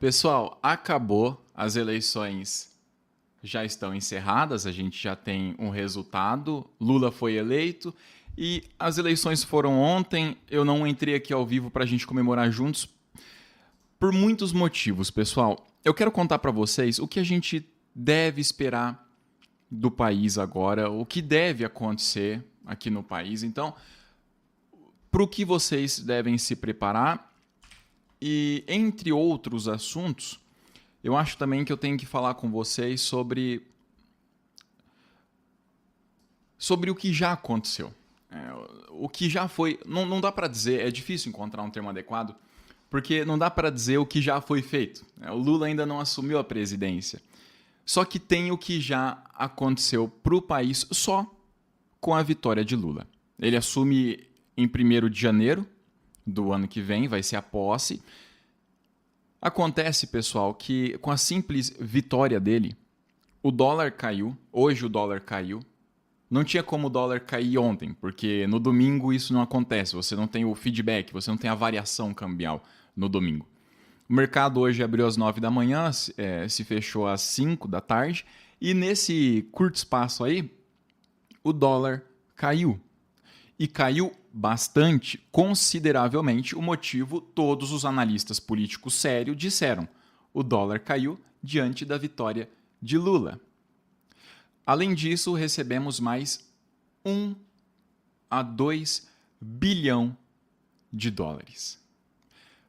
Pessoal, acabou, as eleições já estão encerradas, a gente já tem um resultado, Lula foi eleito e as eleições foram ontem, eu não entrei aqui ao vivo para a gente comemorar juntos por muitos motivos, pessoal. Eu quero contar para vocês o que a gente deve esperar do país agora, o que deve acontecer aqui no país. Então, para o que vocês devem se preparar e, entre outros assuntos, eu acho também que eu tenho que falar com vocês sobre o que já aconteceu. O que já foi... Não dá para dizer, é difícil encontrar um termo adequado, porque não dá para dizer o que já foi feito. O Lula ainda não assumiu a presidência. Só que tem o que já aconteceu para o país só com a vitória de Lula. Ele assume em 1º de janeiro do ano que vem, vai ser a posse. Acontece, pessoal, que com a simples vitória dele, o dólar caiu, hoje o dólar caiu. Não tinha como o dólar cair ontem, porque no domingo isso não acontece, você não tem o feedback, você não tem a variação cambial no domingo. O mercado hoje abriu às 9 da manhã, se fechou às 5 da tarde, e nesse curto espaço aí, o dólar caiu. E caiu bastante, consideravelmente. O motivo, todos os analistas políticos sérios disseram: o dólar caiu diante da vitória de Lula. Além disso, recebemos mais 1 a 2 bilhão de dólares.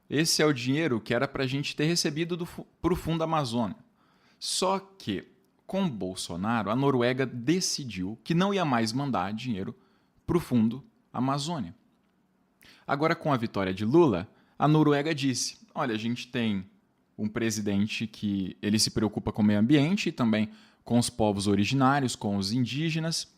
Esse é o dinheiro que era para a gente ter recebido para o Fundo Amazônia. Só que, com Bolsonaro, a Noruega decidiu que não ia mais mandar dinheiro para o Fundo Amazônia. Agora, com a vitória de Lula, a Noruega disse: olha, a gente tem um presidente que ele se preocupa com o meio ambiente e também com os povos originários, com os indígenas.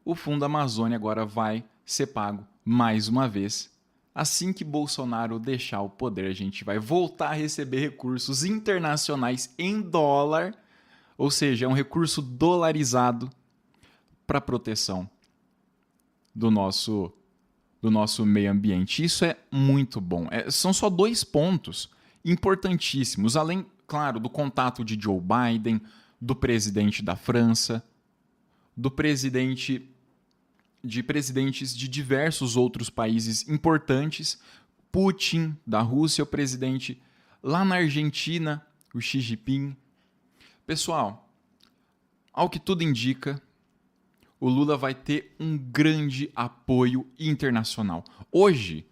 O Fundo Amazônia agora vai ser pago mais uma vez. Assim que Bolsonaro deixar o poder, a gente vai voltar a receber recursos internacionais em dólar, ou seja, é um recurso dolarizado para proteção do nosso meio ambiente. Isso é muito bom. São só 2 pontos importantíssimos, além, claro, do contato de Joe Biden, do presidente da França, de presidentes de diversos outros países importantes, Putin, da Rússia, o presidente lá na Argentina, o Xi Jinping. Pessoal, ao que tudo indica, o Lula vai ter um grande apoio internacional. Hoje,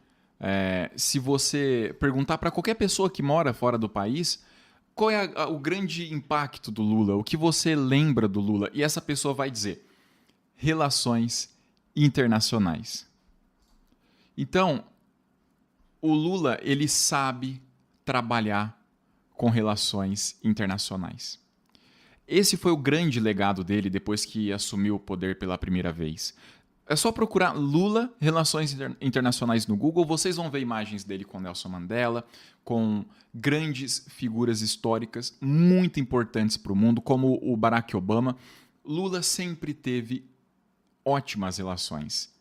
se você perguntar para qualquer pessoa que mora fora do país, qual é o grande impacto do Lula, o que você lembra do Lula, e essa pessoa vai dizer: relações internacionais. Então, o Lula, ele sabe trabalhar com relações internacionais. Esse foi o grande legado dele depois que assumiu o poder pela primeira vez. É só procurar Lula, Relações Internacionais no Google, vocês vão ver imagens dele com Nelson Mandela, com grandes figuras históricas muito importantes para o mundo, como o Barack Obama. Lula sempre teve ótimas relações.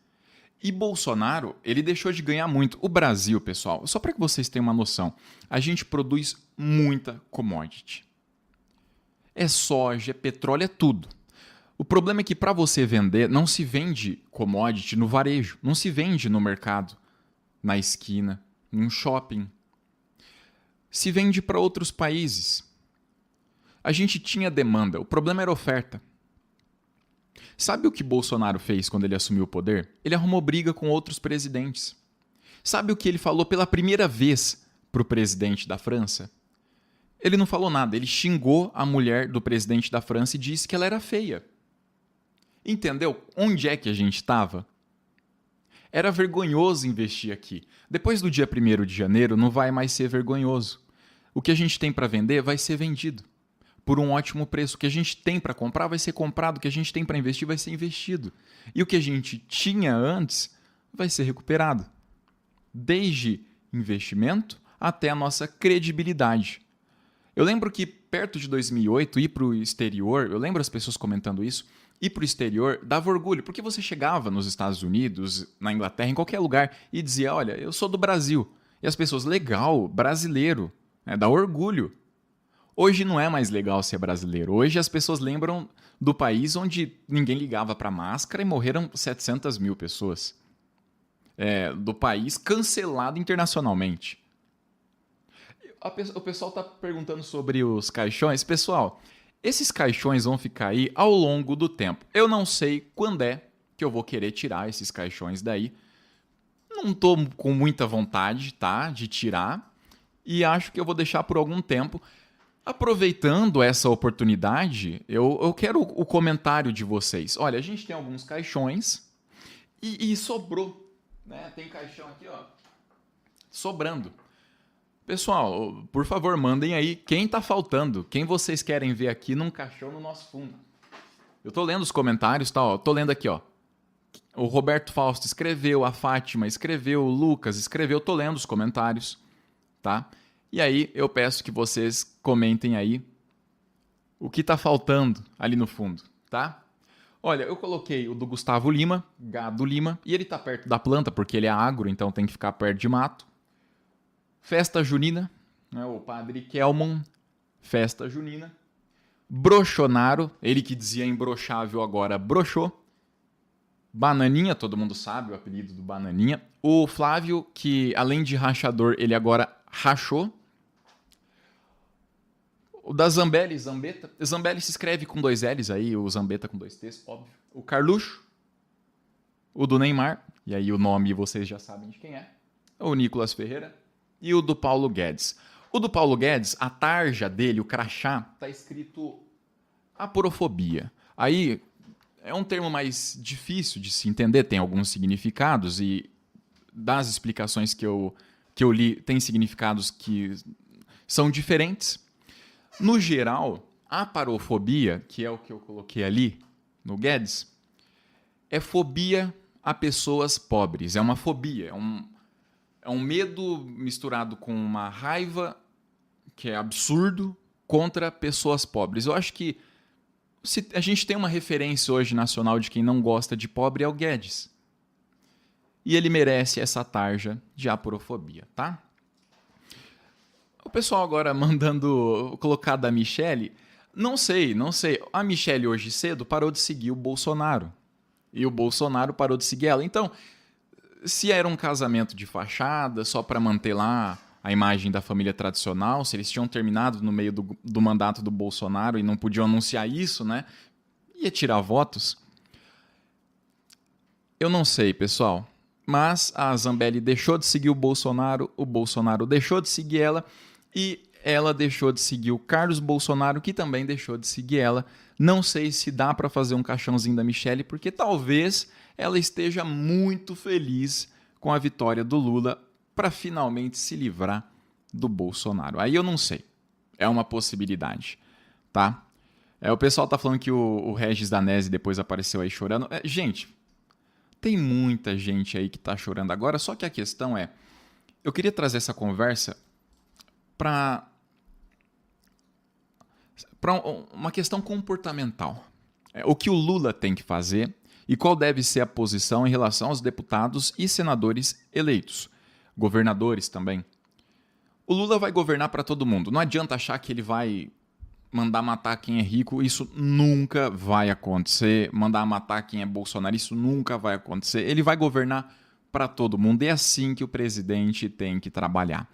E Bolsonaro, ele deixou de ganhar muito. O Brasil, pessoal, só para que vocês tenham uma noção, a gente produz muita commodity. É soja, é petróleo, é tudo. O problema é que para você vender, não se vende commodity no varejo, não se vende no mercado, na esquina, num shopping. Se vende para outros países. A gente tinha demanda, o problema era oferta. Sabe o que Bolsonaro fez quando ele assumiu o poder? Ele arrumou briga com outros presidentes. Sabe o que ele falou pela primeira vez para o presidente da França? Ele não falou nada, ele xingou a mulher do presidente da França e disse que ela era feia. Entendeu? Onde é que a gente estava? Era vergonhoso investir aqui. Depois do dia 1º de janeiro, não vai mais ser vergonhoso. O que a gente tem para vender vai ser vendido por um ótimo preço. O que a gente tem para comprar vai ser comprado. O que a gente tem para investir vai ser investido. E o que a gente tinha antes vai ser recuperado. Desde investimento até a nossa credibilidade. Eu lembro que perto de 2008, ir para o exterior, eu lembro as pessoas comentando isso, ir para o exterior dava orgulho, porque você chegava nos Estados Unidos, na Inglaterra, em qualquer lugar, e dizia: olha, eu sou do Brasil. E as pessoas: legal, brasileiro. dá orgulho. Hoje não é mais legal ser brasileiro. Hoje as pessoas lembram do país onde ninguém ligava para máscara e morreram 700 mil pessoas. Do país cancelado internacionalmente. O pessoal está perguntando sobre os caixões. Pessoal, esses caixões vão ficar aí ao longo do tempo. Eu não sei quando é que eu vou querer tirar esses caixões daí. Não estou com muita vontade, tá, de tirar. E acho que eu vou deixar por algum tempo. Aproveitando essa oportunidade, eu quero o comentário de vocês. Olha, a gente tem alguns caixões e sobrou, né? Tem caixão aqui, ó, sobrando. Pessoal, por favor, mandem aí quem tá faltando, quem vocês querem ver aqui num caixão no nosso fundo. Eu tô lendo os comentários, tá? Ó, tô lendo aqui, ó. O Roberto Fausto escreveu, a Fátima escreveu, o Lucas escreveu, tô lendo os comentários, tá? E aí eu peço que vocês comentem aí o que tá faltando ali no fundo, tá? Olha, eu coloquei o do Gustavo Lima, Gado Lima, e ele tá perto da planta porque ele é agro, então tem que ficar perto de mato. Festa junina, né, o padre Kelmon, festa junina. Brochonaro, ele que dizia imbrochável agora brochou. Bananinha, todo mundo sabe o apelido do Bananinha. O Flávio, que além de rachador, ele agora rachou. O da Zambelli, Zambeta. Zambelli se escreve com 2 L's aí, o Zambeta com 2 T's, óbvio. O Carluxo. O do Neymar, e aí o nome vocês já sabem de quem é. O Nicolas Ferreira. E o do Paulo Guedes. O do Paulo Guedes, a tarja dele, o crachá, tá escrito aporofobia. Aí é um termo mais difícil de se entender, tem alguns significados e das explicações que eu li, tem significados que são diferentes. No geral, a parofobia, que é o que eu coloquei ali no Guedes, é fobia a pessoas pobres. É uma fobia, é um medo misturado com uma raiva, que é absurdo, contra pessoas pobres. Eu acho que se a gente tem uma referência hoje nacional de quem não gosta de pobre, é o Guedes. E ele merece essa tarja de aporofobia, tá? O pessoal agora mandando colocar da Michelle. Não sei. A Michelle hoje cedo parou de seguir o Bolsonaro. E o Bolsonaro parou de seguir ela. Então, se era um casamento de fachada, só para manter lá a imagem da família tradicional, se eles tinham terminado no meio do mandato do Bolsonaro e não podiam anunciar isso, né? Ia tirar votos. Eu não sei, pessoal. Mas a Zambelli deixou de seguir o Bolsonaro deixou de seguir ela e ela deixou de seguir o Carlos Bolsonaro, que também deixou de seguir ela. Não sei se dá para fazer um caixãozinho da Michelle, porque talvez ela esteja muito feliz com a vitória do Lula para finalmente se livrar do Bolsonaro. Aí eu não sei. É uma possibilidade, tá? O pessoal tá falando que o Regis Danese depois apareceu aí chorando. Gente, tem muita gente aí que tá chorando agora, só que a questão é, eu queria trazer essa conversa para uma questão comportamental. O que o Lula tem que fazer e qual deve ser a posição em relação aos deputados e senadores eleitos, governadores também. O Lula vai governar para todo mundo. Não adianta achar que ele vai mandar matar quem é rico, isso nunca vai acontecer. Mandar matar quem é Bolsonaro, isso nunca vai acontecer. Ele vai governar para todo mundo. É assim que o presidente tem que trabalhar.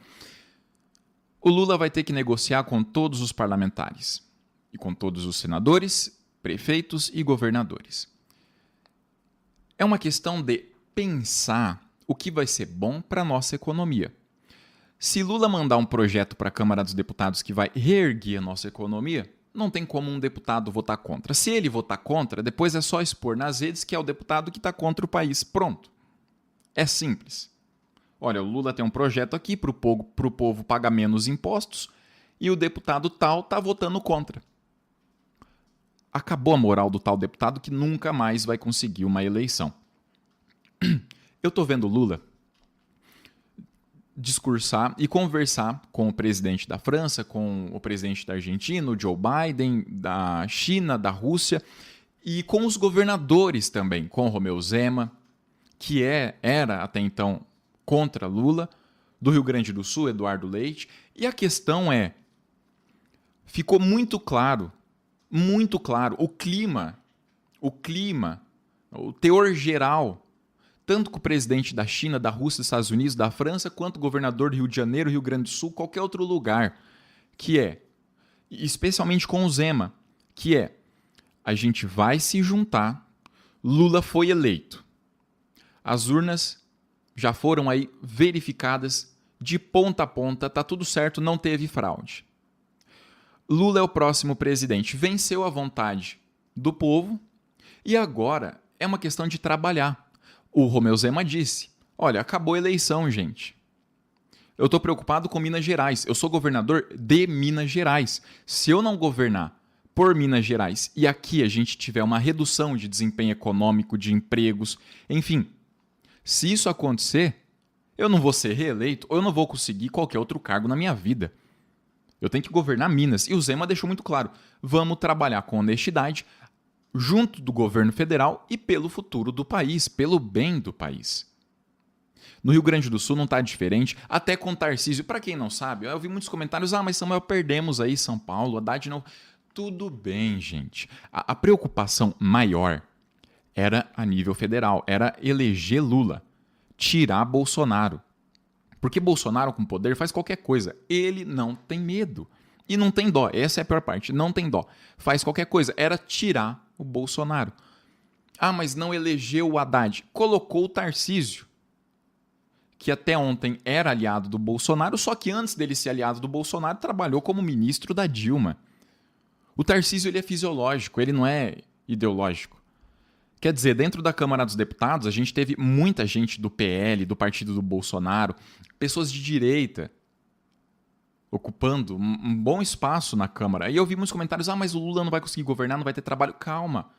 O Lula vai ter que negociar com todos os parlamentares e com todos os senadores, prefeitos e governadores. É uma questão de pensar o que vai ser bom para a nossa economia. Se Lula mandar um projeto para a Câmara dos Deputados que vai reerguer a nossa economia, não tem como um deputado votar contra. Se ele votar contra, depois é só expor nas redes que é o deputado que está contra o país. Pronto. É simples. Olha, o Lula tem um projeto aqui para o povo pagar menos impostos e o deputado tal está votando contra. Acabou a moral do tal deputado que nunca mais vai conseguir uma eleição. Eu estou vendo o Lula discursar e conversar com o presidente da França, com o presidente da Argentina, o Joe Biden, da China, da Rússia, e com os governadores também, com Romeu Zema, que era até então contra Lula, do Rio Grande do Sul, Eduardo Leite. E a questão é, ficou muito claro, o clima, o teor geral, tanto com o presidente da China, da Rússia, dos Estados Unidos, da França, quanto o governador do Rio de Janeiro, Rio Grande do Sul, qualquer outro lugar, que é, especialmente com o Zema, que é, a gente vai se juntar, Lula foi eleito. As urnas já foram aí verificadas de ponta a ponta, tá tudo certo, não teve fraude. Lula é o próximo presidente, venceu a vontade do povo e agora é uma questão de trabalhar. O Romeu Zema disse, olha, acabou a eleição, gente. Eu estou preocupado com Minas Gerais, eu sou governador de Minas Gerais. Se eu não governar por Minas Gerais e aqui a gente tiver uma redução de desempenho econômico, de empregos, enfim, se isso acontecer, eu não vou ser reeleito ou eu não vou conseguir qualquer outro cargo na minha vida. Eu tenho que governar Minas. E o Zema deixou muito claro, vamos trabalhar com honestidade junto do governo federal e pelo futuro do país, pelo bem do país. No Rio Grande do Sul não está diferente, até com Tarcísio. Para quem não sabe, eu vi muitos comentários, mas Samuel, perdemos aí São Paulo, Haddad não... Tudo bem, gente. A preocupação maior era a nível federal, era eleger Lula, tirar Bolsonaro. Porque Bolsonaro com poder faz qualquer coisa. Ele não tem medo. E não tem dó. Essa é a pior parte. Não tem dó. Faz qualquer coisa. Era tirar o Bolsonaro. Ah, mas não elegeu o Haddad. Colocou o Tarcísio, que até ontem era aliado do Bolsonaro, só que antes dele ser aliado do Bolsonaro, trabalhou como ministro da Dilma. O Tarcísio ele é fisiológico, ele não é ideológico. Quer dizer, dentro da Câmara dos Deputados, a gente teve muita gente do PL, do partido do Bolsonaro, pessoas de direita, ocupando um bom espaço na Câmara. E eu vi muitos comentários, mas o Lula não vai conseguir governar, não vai ter trabalho. Calma.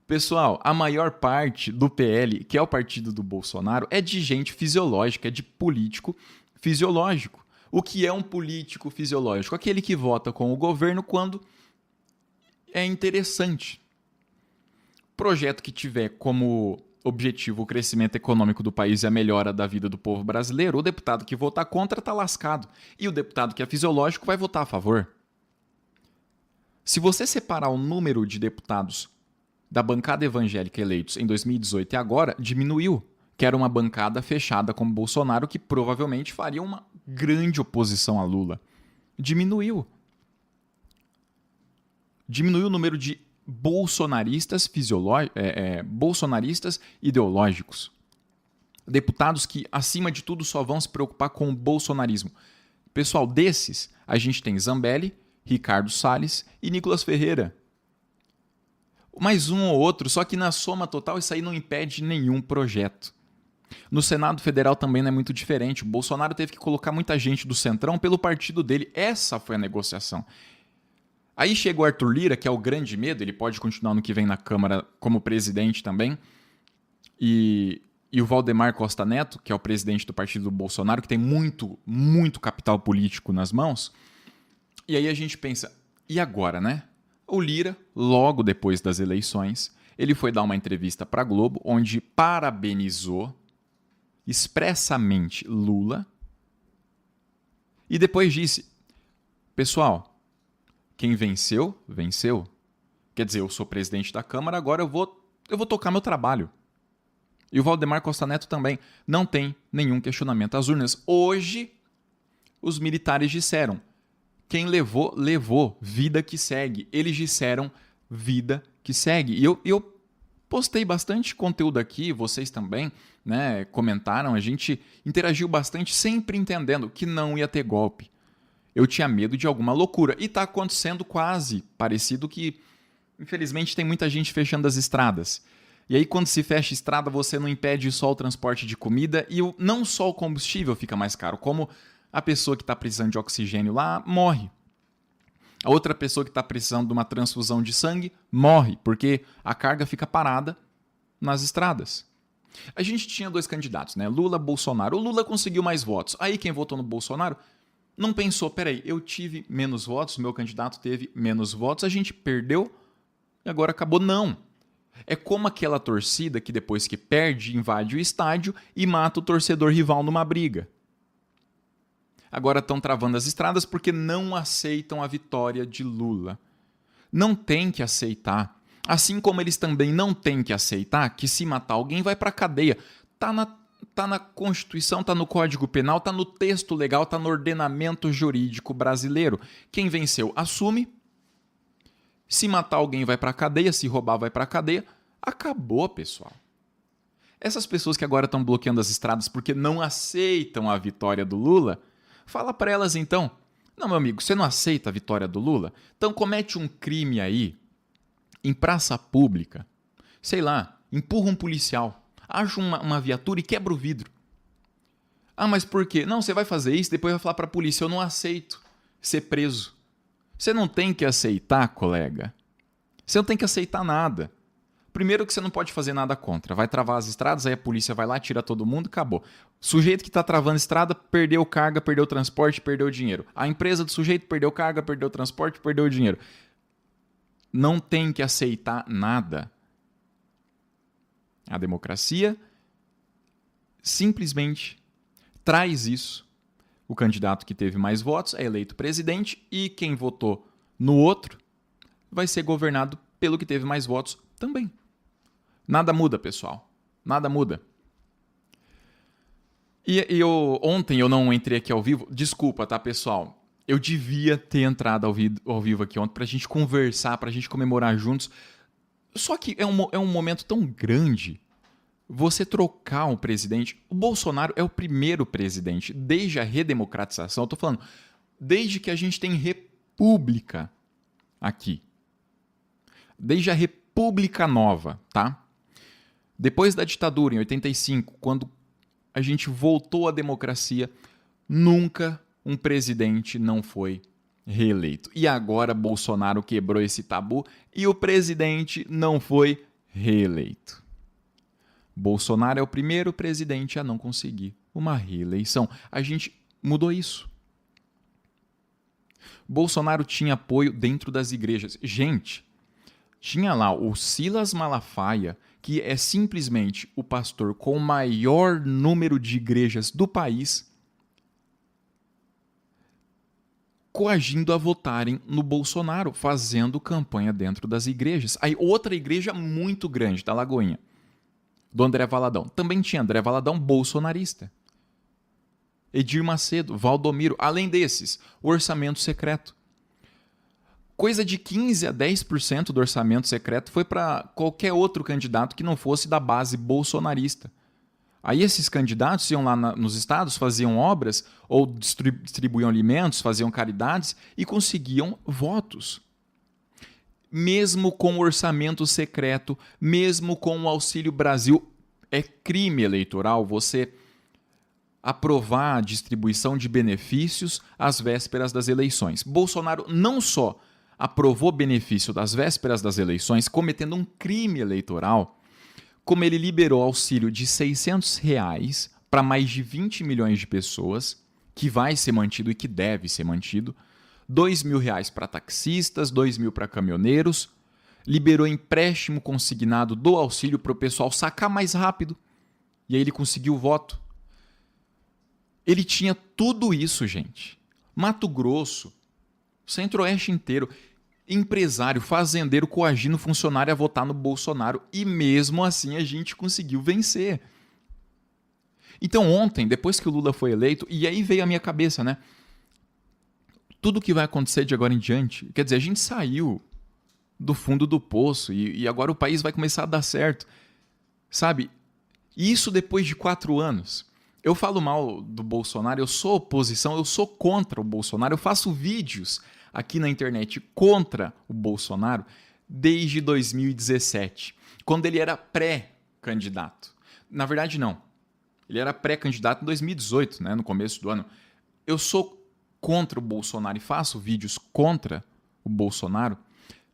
Pessoal, a maior parte do PL, que é o partido do Bolsonaro, é de gente fisiológica, é de político fisiológico. O que é um político fisiológico? Aquele que vota com o governo quando é interessante. Projeto que tiver como objetivo o crescimento econômico do país e a melhora da vida do povo brasileiro, o deputado que votar contra está lascado. E o deputado que é fisiológico vai votar a favor. Se você separar o número de deputados da bancada evangélica eleitos em 2018 e agora, diminuiu. Que era uma bancada fechada como Bolsonaro que provavelmente faria uma grande oposição a Lula. Diminuiu. Diminuiu o número de bolsonaristas, bolsonaristas ideológicos. Deputados que, acima de tudo, só vão se preocupar com o bolsonarismo. Pessoal, desses, a gente tem Zambelli, Ricardo Salles e Nicolas Ferreira. Mais um ou outro, só que na soma total isso aí não impede nenhum projeto. No Senado Federal também não é muito diferente. O Bolsonaro teve que colocar muita gente do Centrão pelo partido dele. Essa foi a negociação. Aí chega o Arthur Lira, que é o grande medo, ele pode continuar no que vem na Câmara como presidente também, e o Valdemar Costa Neto, que é o presidente do partido do Bolsonaro, que tem muito, muito capital político nas mãos. E aí a gente pensa, e agora, né? O Lira, logo depois das eleições, ele foi dar uma entrevista para a Globo, onde parabenizou expressamente Lula, e depois disse, pessoal, quem venceu, venceu. Quer dizer, eu sou presidente da Câmara, agora eu vou tocar meu trabalho. E o Valdemar Costa Neto também. Não tem nenhum questionamento às urnas. Hoje, os militares disseram, quem levou, levou. Vida que segue. Eles disseram, vida que segue. E eu postei bastante conteúdo aqui, vocês também, né, comentaram, a gente interagiu bastante, sempre entendendo que não ia ter golpe. Eu tinha medo de alguma loucura. E está acontecendo quase parecido que, infelizmente, tem muita gente fechando as estradas. E aí, quando se fecha a estrada, você não impede só o transporte de comida e não só o combustível fica mais caro, como a pessoa que está precisando de oxigênio lá morre. A outra pessoa que está precisando de uma transfusão de sangue morre, porque a carga fica parada nas estradas. A gente tinha dois candidatos, né? Lula, Bolsonaro. O Lula conseguiu mais votos. Aí quem votou no Bolsonaro não pensou, peraí, eu tive menos votos, meu candidato teve menos votos, a gente perdeu e agora acabou. Não. É como aquela torcida que depois que perde, invade o estádio e mata o torcedor rival numa briga. agora estão travando as estradas porque não aceitam a vitória de Lula. Não tem que aceitar. Assim como eles também não têm que aceitar que se matar alguém vai para a cadeia. Tá na Constituição, tá no Código Penal, tá no texto legal, tá no ordenamento jurídico brasileiro. Quem venceu assume. Se matar alguém vai para a cadeia, se roubar vai para a cadeia. Acabou, pessoal. Essas pessoas que agora estão bloqueando as estradas porque não aceitam a vitória do Lula, fala para elas então: não, meu amigo, você não aceita a vitória do Lula? Então comete um crime aí, em praça pública, sei lá, empurra um policial, acha uma viatura e quebra o vidro. Ah, mas por quê? Não, você vai fazer isso, depois vai falar para a polícia: eu não aceito ser preso. Você não tem que aceitar, colega. Você não tem que aceitar nada. Primeiro que você não pode fazer nada contra. Vai travar as estradas, aí a polícia vai lá, tira todo mundo, acabou. O sujeito que está travando a estrada perdeu carga, perdeu transporte, perdeu dinheiro. A empresa do sujeito perdeu carga, perdeu transporte, perdeu dinheiro. Não tem que aceitar nada. A democracia simplesmente traz isso. O candidato que teve mais votos é eleito presidente e quem votou no outro vai ser governado pelo que teve mais votos também. Nada muda, pessoal. Nada muda. Ontem eu não entrei aqui ao vivo. Desculpa, tá, pessoal? Eu devia ter entrado ao vivo aqui ontem pra gente conversar, pra gente comemorar juntos. Só que é um momento tão grande você trocar um presidente. O Bolsonaro é o primeiro presidente desde a redemocratização. Eu tô falando, desde que a gente tem república aqui. Desde a República Nova, tá? Depois da ditadura, em 85, quando a gente voltou à democracia, nunca um presidente não foi reeleito. E agora Bolsonaro quebrou esse tabu e o presidente não foi reeleito. Bolsonaro é o primeiro presidente a não conseguir uma reeleição. A gente mudou isso. Bolsonaro tinha apoio dentro das igrejas. Gente, tinha lá o Silas Malafaia, que é simplesmente o pastor com o maior número de igrejas do país, coagindo a votarem no Bolsonaro, fazendo campanha dentro das igrejas. Aí outra igreja muito grande, da Lagoinha, do André Valadão. Também tinha André Valadão bolsonarista. Edir Macedo, Valdomiro. Além desses, o orçamento secreto. Coisa de 15 a 10% do orçamento secreto foi para qualquer outro candidato que não fosse da base bolsonarista. Aí esses candidatos iam lá nos estados, faziam obras ou distribuíam alimentos, faziam caridades e conseguiam votos. Mesmo com o orçamento secreto, mesmo com o Auxílio Brasil, é crime eleitoral você aprovar a distribuição de benefícios às vésperas das eleições. Bolsonaro não só aprovou benefício das vésperas das eleições, cometendo um crime eleitoral, como ele liberou auxílio de R$600 para mais de 20 milhões de pessoas, que vai ser mantido e que deve ser mantido, R$2.000 para taxistas, R$2.000 para caminhoneiros, liberou empréstimo consignado do auxílio para o pessoal sacar mais rápido, e aí ele conseguiu o voto. Ele tinha tudo isso, gente. Mato Grosso, Centro-Oeste inteiro, empresário, fazendeiro coagindo funcionário a votar no Bolsonaro e mesmo assim a gente conseguiu vencer. Então ontem, depois que o Lula foi eleito, e aí veio a minha cabeça, né? Tudo que vai acontecer de agora em diante, quer dizer, a gente saiu do fundo do poço e agora o país vai começar a dar certo, sabe? Isso depois de 4 anos. Eu falo mal do Bolsonaro, eu sou oposição, eu sou contra o Bolsonaro, eu faço vídeos aqui na internet contra o Bolsonaro desde 2017, quando ele era pré-candidato. Na verdade, não. Ele era pré-candidato em 2018, né, no começo do ano. Eu sou contra o Bolsonaro e faço vídeos contra o Bolsonaro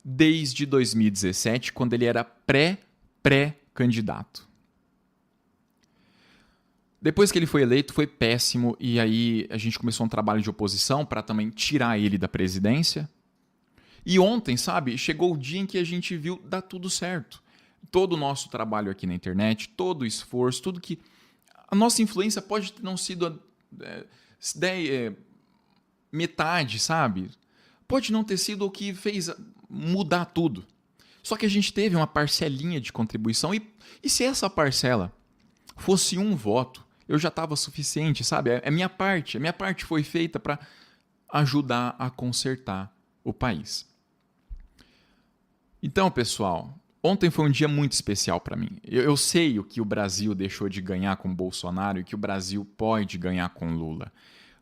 desde 2017, quando ele era pré-candidato. Depois que ele foi eleito, foi péssimo, e aí a gente começou um trabalho de oposição para também tirar ele da presidência. E ontem, sabe, chegou o dia em que a gente viu dar tudo certo. Todo o nosso trabalho aqui na internet, todo o esforço, tudo que... A nossa influência pode não sido metade, sabe? Pode não ter sido o que fez mudar tudo. Só que a gente teve uma parcelinha de contribuição e se essa parcela fosse um voto, eu já estava suficiente, sabe? É minha parte. A minha parte foi feita para ajudar a consertar o país. Então, pessoal, ontem foi um dia muito especial para mim. Eu sei o que o Brasil deixou de ganhar com Bolsonaro e o que o Brasil pode ganhar com Lula.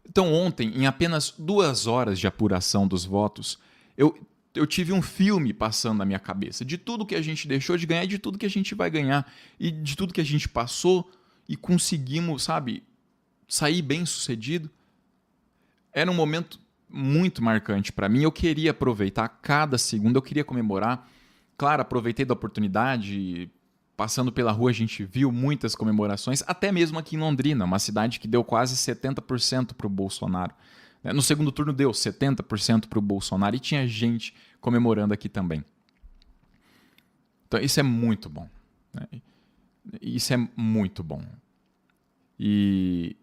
Então, ontem, em apenas 2 horas de apuração dos votos, eu tive um filme passando na minha cabeça de tudo que a gente deixou de ganhar e de tudo que a gente vai ganhar e de tudo que a gente passou e conseguimos, sabe, sair bem sucedido. Era um momento muito marcante para mim. Eu queria aproveitar cada segundo, eu queria comemorar. Claro, aproveitei da oportunidade. Passando pela rua, a gente viu muitas comemorações, até mesmo aqui em Londrina, uma cidade que deu quase 70% para o Bolsonaro. No segundo turno deu 70% para o Bolsonaro e tinha gente comemorando aqui também. Então, isso é muito bom. Isso é muito bom. E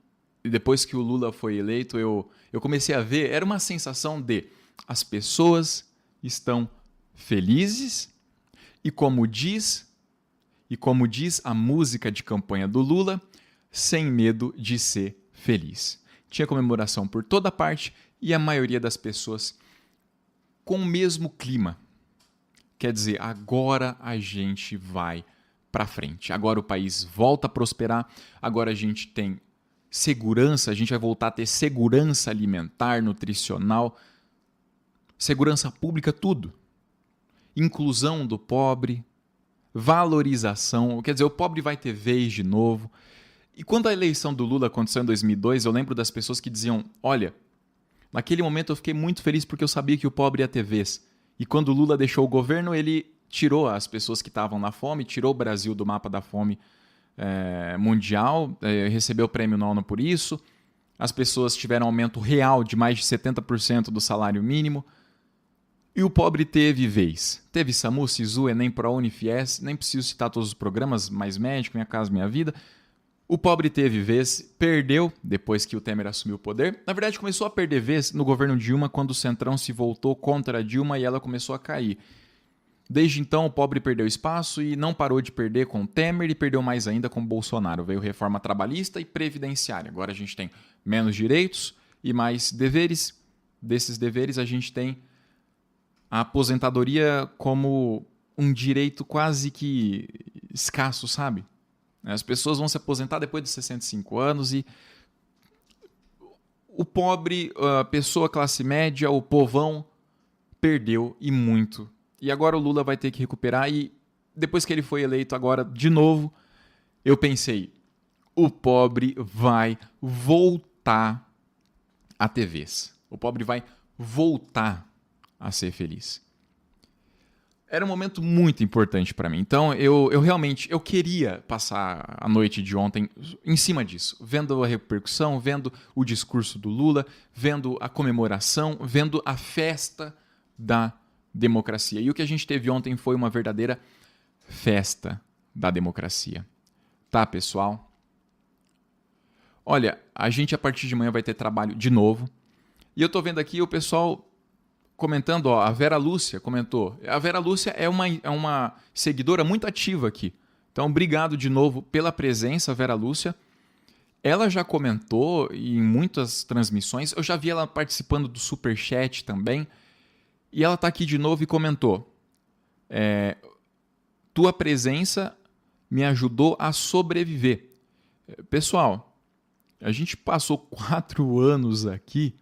depois que o Lula foi eleito, eu comecei a ver, era uma sensação de as pessoas estão felizes e como diz a música de campanha do Lula, sem medo de ser feliz. Tinha comemoração por toda parte e a maioria das pessoas com o mesmo clima. Quer dizer, agora a gente vai para frente. Agora o país volta a prosperar, agora a gente tem segurança, a gente vai voltar a ter segurança alimentar, nutricional, segurança pública, tudo. Inclusão do pobre, valorização, quer dizer, o pobre vai ter vez de novo. E quando a eleição do Lula aconteceu em 2002, eu lembro das pessoas que diziam, olha, naquele momento eu fiquei muito feliz porque eu sabia que o pobre ia ter vez. E quando o Lula deixou o governo, ele tirou as pessoas que estavam na fome, tirou o Brasil do mapa da fome mundial, recebeu o prêmio Nobel por isso. As pessoas tiveram aumento real de mais de 70% do salário mínimo. E o pobre teve vez. Teve SAMU, SISU, Enem, ProUni, FIES, nem preciso citar todos os programas, Mais Médico, Minha Casa Minha Vida. O pobre teve vez, perdeu depois que o Temer assumiu o poder. Na verdade, começou a perder vez no governo Dilma, quando o Centrão se voltou contra a Dilma e ela começou a cair. Desde então, o pobre perdeu espaço e não parou de perder com o Temer e perdeu mais ainda com o Bolsonaro. Veio reforma trabalhista e previdenciária. Agora a gente tem menos direitos e mais deveres. Desses deveres, a gente tem a aposentadoria como um direito quase que escasso, sabe? As pessoas vão se aposentar depois de 65 anos e o pobre, a pessoa classe média, o povão, perdeu e muito. E agora o Lula vai ter que recuperar e depois que ele foi eleito agora de novo, eu pensei, o pobre vai voltar a ter vez. O pobre vai voltar a ser feliz. Era um momento muito importante para mim. Então, eu realmente queria passar a noite de ontem em cima disso, vendo a repercussão, vendo o discurso do Lula, vendo a comemoração, vendo a festa da democracia. E o que a gente teve ontem foi uma verdadeira festa da democracia. Tá, pessoal? Olha, a gente a partir de manhã vai ter trabalho de novo. E eu tô vendo aqui o pessoal comentando, ó, a Vera Lúcia comentou. A Vera Lúcia é uma seguidora muito ativa aqui. Então, obrigado de novo pela presença, Vera Lúcia. Ela já comentou em muitas transmissões. Eu já vi ela participando do Superchat também. E ela está aqui de novo e comentou. Tua presença me ajudou a sobreviver. Pessoal, a gente passou 4 anos aqui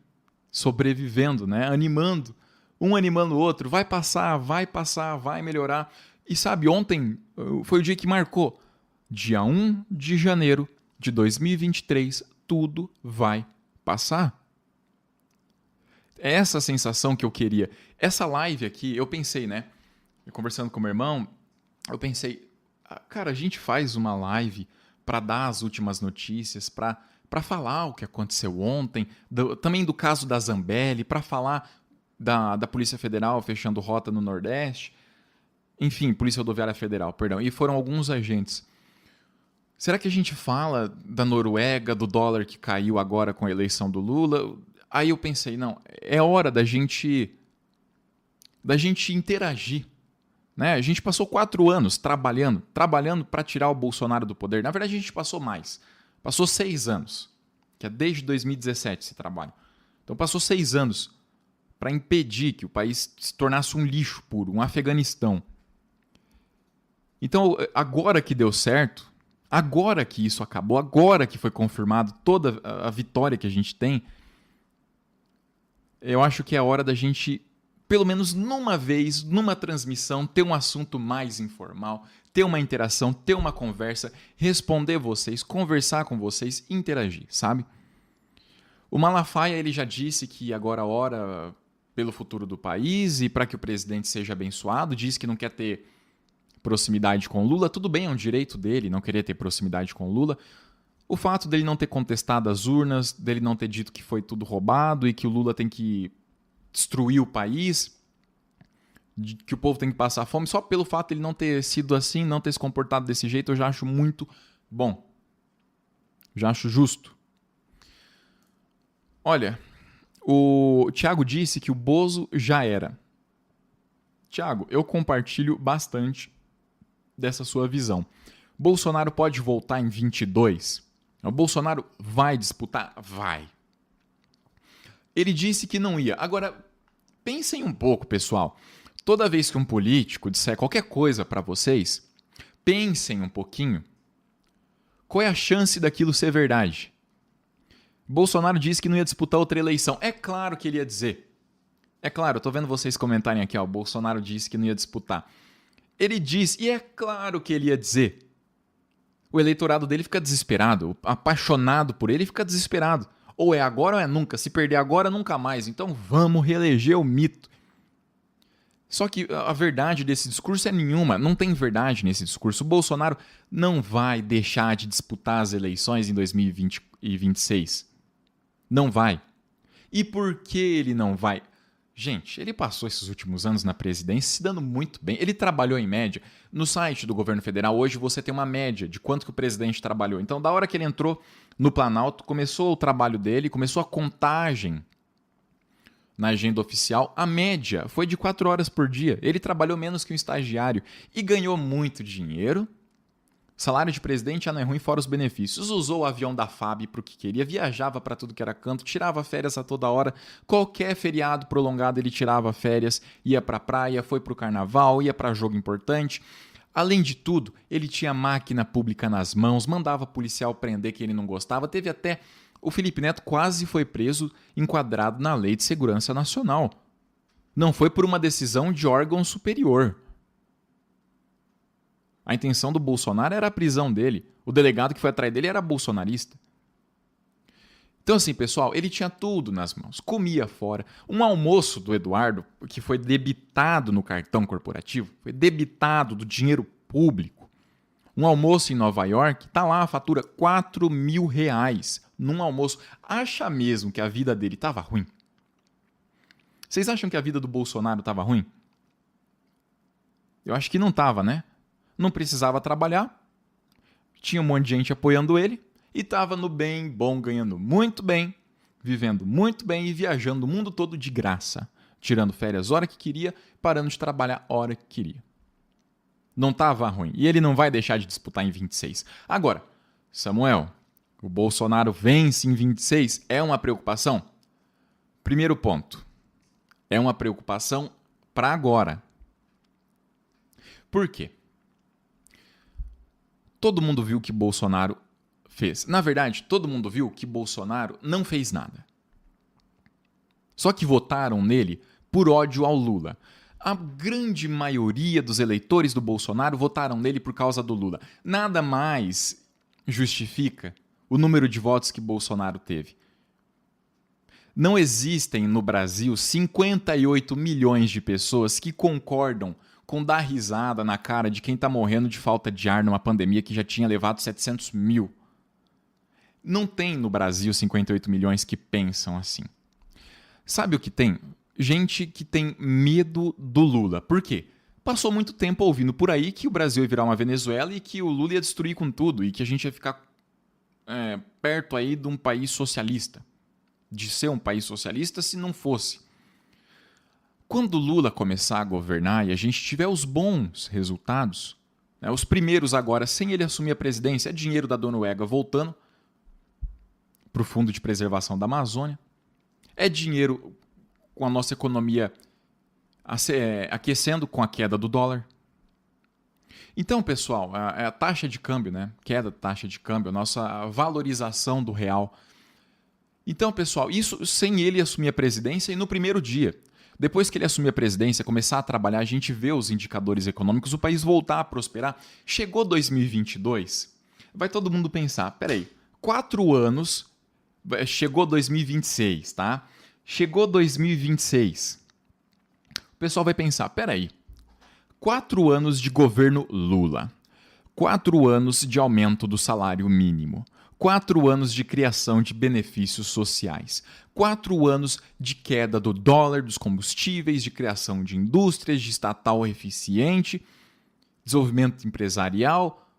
sobrevivendo, né? Animando. Um animando o outro, vai passar, vai melhorar. E sabe, ontem foi o dia que marcou. Dia 1 de janeiro de 2023, tudo vai passar. É essa sensação que eu queria. Essa live aqui, eu pensei, né? Conversando com meu irmão, eu pensei, cara, a gente faz uma live para dar as últimas notícias, para falar o que aconteceu ontem, também do caso da Zambelli, para falar da Polícia Federal fechando rota no Nordeste, enfim, Polícia Rodoviária Federal, perdão, e foram alguns agentes. Será que a gente fala da Noruega, do dólar que caiu agora com a eleição do Lula? Aí eu pensei, não, é hora da gente interagir. Né? A gente passou 4 anos trabalhando para tirar o Bolsonaro do poder. Na verdade, a gente passou mais. Passou 6 anos, que é desde 2017 esse trabalho. Então passou 6 anos para impedir que o país se tornasse um lixo puro, um Afeganistão. Então, agora que deu certo, agora que isso acabou, agora que foi confirmado toda a vitória que a gente tem, eu acho que é hora da gente, pelo menos numa vez, numa transmissão, ter um assunto mais informal, ter uma interação, ter uma conversa, responder vocês, conversar com vocês, interagir, sabe? O Malafaia ele já disse que agora ora pelo futuro do país e para que o presidente seja abençoado, diz que não quer ter proximidade com Lula. Tudo bem, é um direito dele não querer ter proximidade com Lula. O fato dele não ter contestado as urnas, dele não ter dito que foi tudo roubado e que o Lula tem que destruir o país, que o povo tem que passar fome, só pelo fato de ele não ter sido assim, não ter se comportado desse jeito, eu já acho muito bom. Já acho justo. Olha, o Thiago disse que o Bozo já era. Thiago, eu compartilho bastante dessa sua visão. Bolsonaro pode voltar em 22? O Bolsonaro vai disputar? Vai. Ele disse que não ia. Agora, pensem um pouco, pessoal. Toda vez que um político disser qualquer coisa para vocês, pensem um pouquinho. Qual é a chance daquilo ser verdade? Bolsonaro disse que não ia disputar outra eleição. É claro que ele ia dizer. É claro, eu tô vendo vocês comentarem aqui, ó. O Bolsonaro disse que não ia disputar. Ele disse, e é claro que ele ia dizer. O eleitorado dele fica desesperado, apaixonado por ele fica desesperado. Ou é agora ou é nunca. Se perder agora, nunca mais. Então vamos reeleger o mito. Só que a verdade desse discurso é nenhuma. Não tem verdade nesse discurso. O Bolsonaro não vai deixar de disputar as eleições em 2020 e 2026. Não vai. E por que ele não vai? Gente, ele passou esses últimos anos na presidência se dando muito bem. Ele trabalhou em média. No site do governo federal, hoje você tem uma média de quanto que o presidente trabalhou. Então, da hora que ele entrou no Planalto, começou o trabalho dele, começou a contagem na agenda oficial. A média foi de 4 horas por dia. Ele trabalhou menos que um estagiário e ganhou muito dinheiro. Salário de presidente já não é ruim, fora os benefícios. Usou o avião da FAB para o que queria, viajava para tudo que era canto, tirava férias a toda hora. Qualquer feriado prolongado ele tirava férias, ia para a praia, foi para o carnaval, ia para jogo importante. Além de tudo, ele tinha máquina pública nas mãos, mandava policial prender quem ele não gostava. Teve até... O Felipe Neto quase foi preso, enquadrado na Lei de Segurança Nacional. Não foi por uma decisão de órgão superior. A intenção do Bolsonaro era a prisão dele. O delegado que foi atrás dele era bolsonarista. Então, assim, pessoal, ele tinha tudo nas mãos. Comia fora. Um almoço do Eduardo, que foi debitado no cartão corporativo, foi debitado do dinheiro público. Um almoço em Nova York, tá lá a fatura R$4.000 num almoço. Acha mesmo que a vida dele estava ruim? Vocês acham que a vida do Bolsonaro estava ruim? Eu acho que não estava, né? Não precisava trabalhar, tinha um monte de gente apoiando ele e estava no bem bom, ganhando muito bem, vivendo muito bem e viajando o mundo todo de graça, tirando férias a hora que queria, parando de trabalhar a hora que queria. Não estava ruim. E ele não vai deixar de disputar em 26. Agora, Samuel, o Bolsonaro vence em 26 é uma preocupação? Primeiro ponto, é uma preocupação para agora. Por quê? Todo mundo viu o que Bolsonaro fez. Na verdade, todo mundo viu que Bolsonaro não fez nada. Só que votaram nele por ódio ao Lula. A grande maioria dos eleitores do Bolsonaro votaram nele por causa do Lula. Nada mais justifica o número de votos que Bolsonaro teve. Não existem no Brasil 58 milhões de pessoas que concordam com dar risada na cara de quem está morrendo de falta de ar numa pandemia que já tinha levado 700 mil. Não tem no Brasil 58 milhões que pensam assim. Sabe o que tem? Gente que tem medo do Lula. Por quê? Passou muito tempo ouvindo por aí que o Brasil ia virar uma Venezuela e que o Lula ia destruir com tudo e que a gente ia ficar perto aí de um país socialista, de ser um país socialista se não fosse. Quando o Lula começar a governar e a gente tiver os bons resultados, né, os primeiros agora, sem ele assumir a presidência, é dinheiro da Noruega voltando para o Fundo de Preservação da Amazônia, é dinheiro com a nossa economia aquecendo com a queda do dólar. Então, pessoal, a taxa de câmbio, né? Queda da taxa de câmbio, a nossa valorização do real. Então, pessoal, isso sem ele assumir a presidência e no primeiro dia. Depois que ele assumir a presidência, começar a trabalhar, a gente vê os indicadores econômicos, o país voltar a prosperar. Chegou 2022, vai todo mundo pensar, peraí, 4 anos, chegou 2026, tá? Chegou 2026. O pessoal vai pensar, peraí, 4 anos de governo Lula, 4 anos de aumento do salário mínimo, 4 anos de criação de benefícios sociais, 4 anos de queda do dólar, dos combustíveis, de criação de indústrias, de estatal eficiente, desenvolvimento empresarial,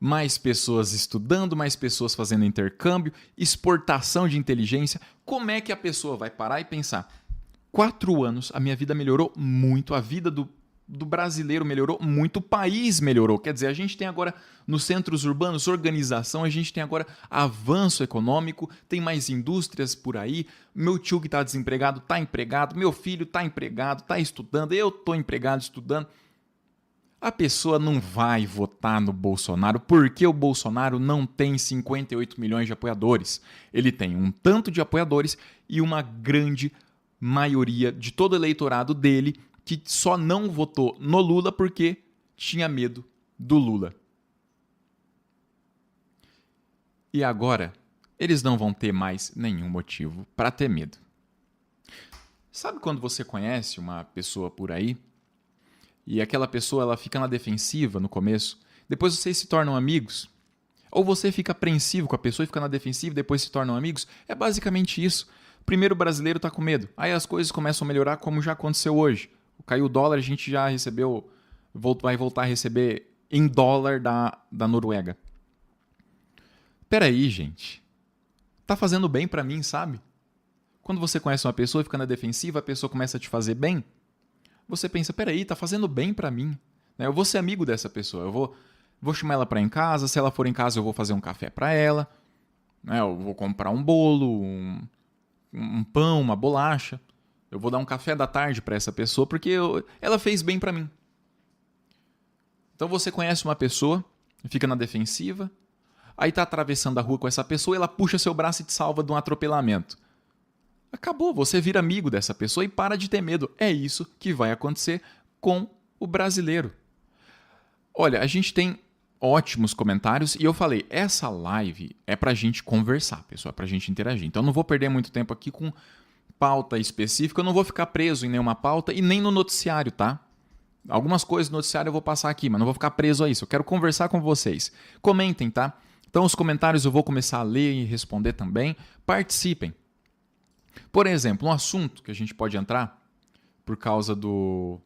mais pessoas estudando, mais pessoas fazendo intercâmbio, exportação de inteligência. Como é que a pessoa vai parar e pensar? 4 anos, a minha vida melhorou muito, a vida do brasileiro melhorou muito, o país melhorou. Quer dizer, a gente tem agora nos centros urbanos organização, a gente tem agora avanço econômico, tem mais indústrias por aí, meu tio que está desempregado está empregado, meu filho está empregado, está estudando, eu estou empregado estudando. A pessoa não vai votar no Bolsonaro porque o Bolsonaro não tem 58 milhões de apoiadores. Ele tem um tanto de apoiadores e uma grande maioria de todo o eleitorado dele que só não votou no Lula porque tinha medo do Lula. E agora, eles não vão ter mais nenhum motivo para ter medo. Sabe quando você conhece uma pessoa por aí e aquela pessoa ela fica na defensiva no começo, depois vocês se tornam amigos? Ou você fica apreensivo com a pessoa e fica na defensiva e depois se tornam amigos? É basicamente isso. Primeiro o brasileiro está com medo, aí as coisas começam a melhorar como já aconteceu hoje. Caiu o dólar, a gente já recebeu, vai voltar a receber em dólar da Noruega. Peraí, gente. Tá fazendo bem pra mim, sabe? Quando você conhece uma pessoa e fica na defensiva, a pessoa começa a te fazer bem, você pensa, peraí, tá fazendo bem pra mim. Eu vou ser amigo dessa pessoa, eu vou chamar ela pra ir em casa, se ela for em casa eu vou fazer um café pra ela, eu vou comprar um bolo, um pão, uma bolacha. Eu vou dar um café da tarde para essa pessoa porque ela fez bem para mim. Então você conhece uma pessoa, fica na defensiva, aí tá atravessando a rua com essa pessoa e ela puxa seu braço e te salva de um atropelamento. Acabou, você vira amigo dessa pessoa e para de ter medo. É isso que vai acontecer com o brasileiro. Olha, a gente tem ótimos comentários e eu falei, essa live é pra gente conversar, pessoal, é pra gente interagir. Então eu não vou perder muito tempo aqui com pauta específica, eu não vou ficar preso em nenhuma pauta e nem no noticiário, tá? Algumas coisas do noticiário eu vou passar aqui, mas não vou ficar preso a isso. Eu quero conversar com vocês. Comentem, tá? Então os comentários eu vou começar a ler e responder também. Participem. Por exemplo, um assunto que a gente pode entrar por causa dos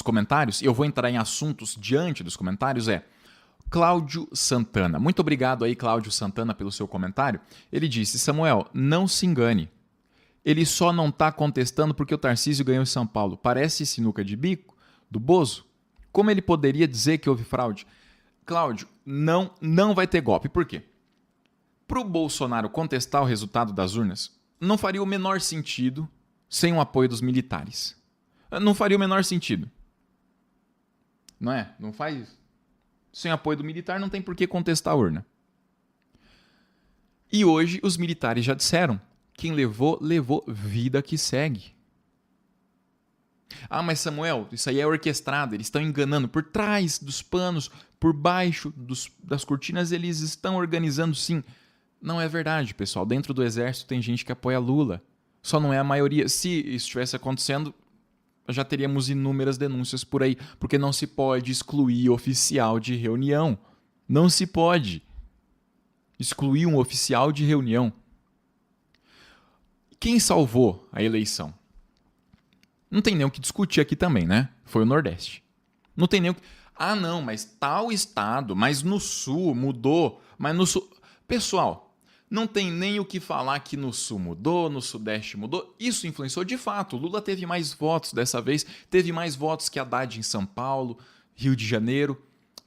comentários, e eu vou entrar em assuntos diante dos comentários, Cláudio Santana. Muito obrigado aí, Cláudio Santana, pelo seu comentário. Ele disse, Samuel, não se engane. Ele só não está contestando porque o Tarcísio ganhou em São Paulo. Parece sinuca de bico do Bozo. Como ele poderia dizer que houve fraude? Cláudio, não vai ter golpe. Por quê? Para o Bolsonaro contestar o resultado das urnas, não faria o menor sentido sem o apoio dos militares. Não faria o menor sentido. Não é? Não faz... Sem apoio do militar, não tem por que contestar a urna. E hoje os militares já disseram, quem levou, vida que segue. Ah, mas Samuel, isso aí é orquestrado, eles estão enganando. Por trás dos panos, por baixo das cortinas, eles estão organizando sim. Não é verdade, pessoal. Dentro do exército tem gente que apoia Lula. Só não é a maioria. Se isso estivesse acontecendo, já teríamos inúmeras denúncias por aí, porque não se pode excluir oficial de reunião. Não se pode excluir um oficial de reunião. Quem salvou a eleição? Não tem nem o que discutir aqui também, né? Foi o Nordeste. Não tem nem o que... Ah, não, mas tal estado, mas no Sul mudou, mas no Sul... Pessoal, não tem nem o que falar que no Sul mudou, no Sudeste mudou. Isso influenciou de fato. Lula teve mais votos dessa vez, teve mais votos que Haddad em São Paulo, Rio de Janeiro,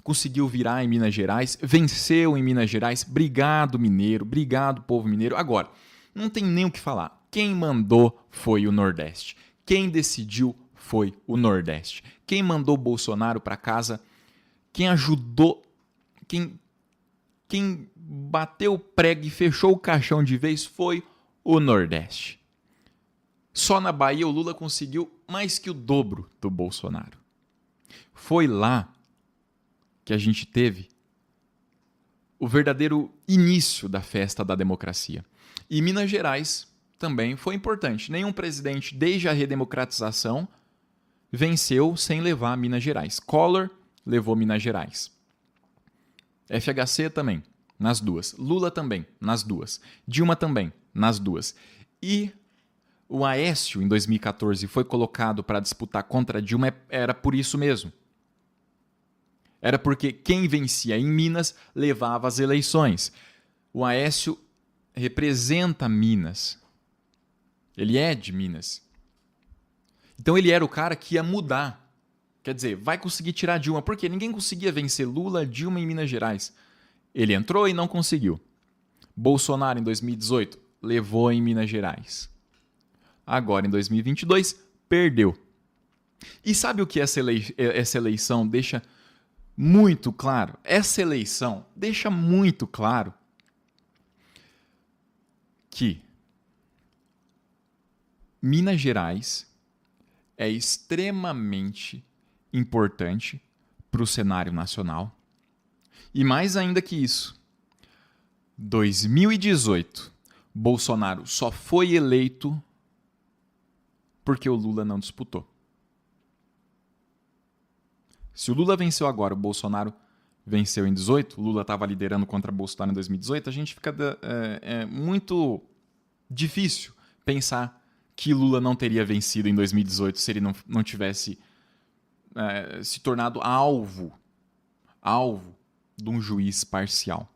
conseguiu virar em Minas Gerais, venceu em Minas Gerais. Obrigado, mineiro, obrigado, povo mineiro. Agora, não tem nem o que falar. Quem mandou foi o Nordeste. Quem decidiu foi o Nordeste. Quem mandou Bolsonaro para casa, quem ajudou, quem bateu o prego e fechou o caixão de vez foi o Nordeste. Só na Bahia o Lula conseguiu mais que o dobro do Bolsonaro. Foi lá que a gente teve o verdadeiro início da festa da democracia. E Minas Gerais também foi importante. Nenhum presidente, desde a redemocratização, venceu sem levar Minas Gerais. Collor levou Minas Gerais. FHC também, nas duas. Lula também, nas duas. Dilma também, nas duas. E o Aécio, em 2014, foi colocado para disputar contra Dilma, era por isso mesmo. Era porque quem vencia em Minas levava as eleições. O Aécio representa Minas. Ele é de Minas. Então ele era o cara que ia mudar. Quer dizer, vai conseguir tirar Dilma. Por quê? Ninguém conseguia vencer Lula, Dilma em Minas Gerais. Ele entrou e não conseguiu. Bolsonaro, em 2018, levou em Minas Gerais. Agora, em 2022, perdeu. E sabe o que essa eleição deixa muito claro? Essa eleição deixa muito claro que Minas Gerais é extremamente importante para o cenário nacional. E mais ainda que isso, 2018, Bolsonaro só foi eleito porque o Lula não disputou. Se o Lula venceu agora, o Bolsonaro venceu em 18, o Lula estava liderando contra Bolsonaro em 2018, a gente fica muito difícil pensar que Lula não teria vencido em 2018 se ele não tivesse se tornado alvo de um juiz parcial,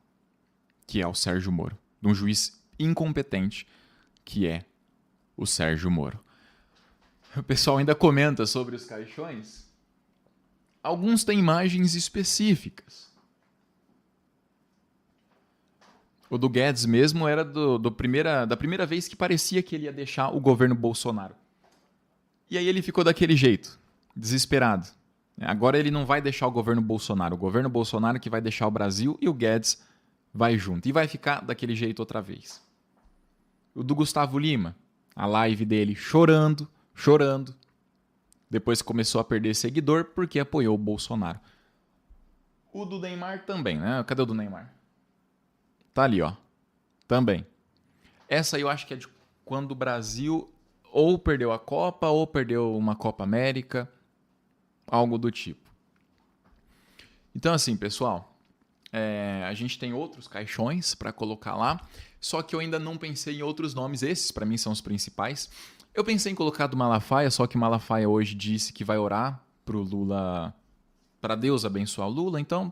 que é o Sérgio Moro, de um juiz incompetente, que é o Sérgio Moro. O pessoal ainda comenta sobre os caixões. Alguns têm imagens específicas. O do Guedes mesmo era da primeira vez que parecia que ele ia deixar o governo Bolsonaro. E aí ele ficou daquele jeito, desesperado. Agora ele não vai deixar o governo Bolsonaro que vai deixar o Brasil e o Guedes vai junto. E vai ficar daquele jeito outra vez. O do Gustavo Lima, a live dele chorando. Depois começou a perder seguidor porque apoiou o Bolsonaro. O do Neymar também, né? Cadê o do Neymar? Tá ali, ó. Também. Essa eu acho que é de quando o Brasil ou perdeu a Copa ou perdeu uma Copa América. Algo do tipo. Então, assim, pessoal, a gente tem outros caixões para colocar lá, só que eu ainda não pensei em outros nomes. Esses, para mim, são os principais. Eu pensei em colocar do Malafaia, só que Malafaia hoje disse que vai orar pro Lula, para Deus abençoar o Lula. Então,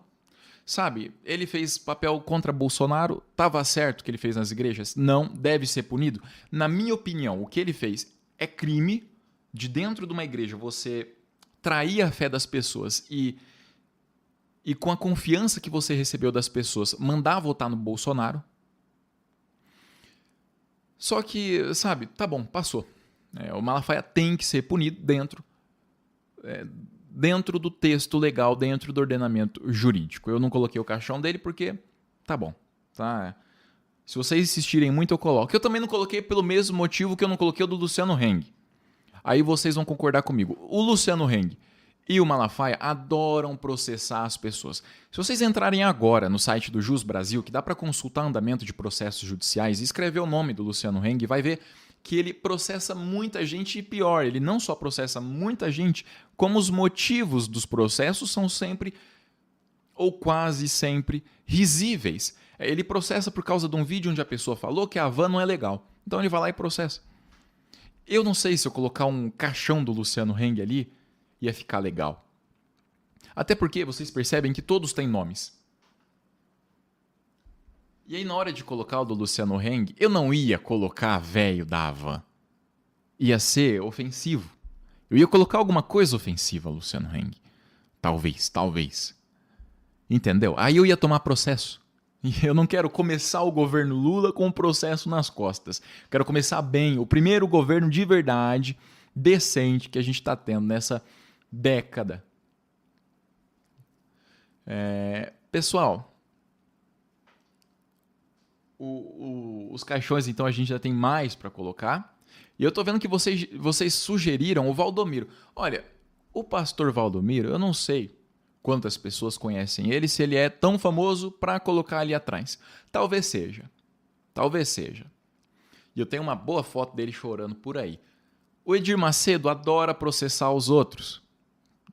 sabe, ele fez papel contra Bolsonaro. Tava certo o que ele fez nas igrejas? Não, deve ser punido. Na minha opinião, o que ele fez é crime. De dentro de uma igreja, você trair a fé das pessoas e com a confiança que você recebeu das pessoas, mandar votar no Bolsonaro. Só que, sabe, tá bom, passou. O Malafaia tem que ser punido dentro do texto legal, dentro do ordenamento jurídico. Eu não coloquei o caixão dele porque tá bom. Tá? Se vocês insistirem muito, eu coloco. Eu também não coloquei pelo mesmo motivo que eu não coloquei o do Luciano Heng. Aí vocês vão concordar comigo. O Luciano Heng e o Malafaia adoram processar as pessoas. Se vocês entrarem agora no site do Jus Brasil, que dá para consultar andamento de processos judiciais, e escrever o nome do Luciano Heng, vai ver que ele processa muita gente e pior, ele não só processa muita gente, como os motivos dos processos são sempre, ou quase sempre, risíveis. Ele processa por causa de um vídeo onde a pessoa falou que a van não é legal. Então ele vai lá e processa. Eu não sei se eu colocar um caixão do Luciano Heng ali, ia ficar legal. Até porque vocês percebem que todos têm nomes. E aí, na hora de colocar o do Luciano Heng, eu não ia colocar velho da Havan. Ia ser ofensivo. Eu ia colocar alguma coisa ofensiva, Luciano Heng. Talvez. Entendeu? Aí eu ia tomar processo. E eu não quero começar o governo Lula com um processo nas costas. Quero começar bem. O primeiro governo de verdade, decente, que a gente está tendo nessa década. Pessoal, os caixões, então, a gente já tem mais para colocar. E eu tô vendo que vocês sugeriram o Valdomiro. Olha, o pastor Valdomiro, eu não sei quantas pessoas conhecem ele, se ele é tão famoso para colocar ali atrás. Talvez seja. E eu tenho uma boa foto dele chorando por aí. O Edir Macedo adora processar os outros.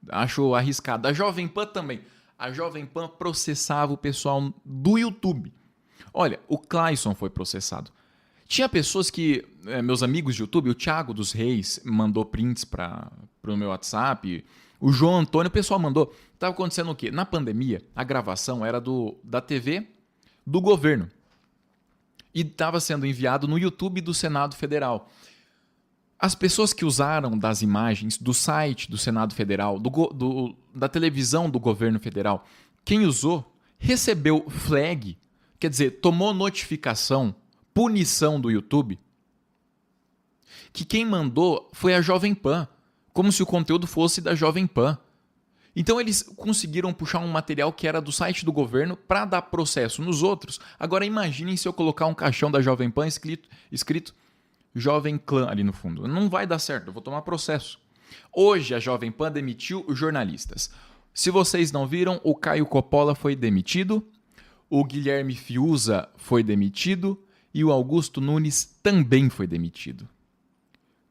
Acho arriscado. A Jovem Pan também. A Jovem Pan processava o pessoal do YouTube. Olha, o Clayson foi processado. Tinha pessoas que, meus amigos de YouTube, o Thiago dos Reis mandou prints para o meu WhatsApp, o João Antônio, o pessoal mandou. Estava acontecendo o quê? Na pandemia, a gravação era da TV do governo. E estava sendo enviado no YouTube do Senado Federal. As pessoas que usaram das imagens do site do Senado Federal, da televisão do governo federal, quem usou recebeu flag, quer dizer, tomou notificação, punição do YouTube, que quem mandou foi a Jovem Pan, como se o conteúdo fosse da Jovem Pan. Então eles conseguiram puxar um material que era do site do governo para dar processo nos outros. Agora imaginem se eu colocar um caixão da Jovem Pan escrito Jovem Clã ali no fundo. Não vai dar certo, eu vou tomar processo. Hoje a Jovem Pan demitiu os jornalistas. Se vocês não viram, o Caio Coppola foi demitido, o Guilherme Fiuza foi demitido e o Augusto Nunes também foi demitido.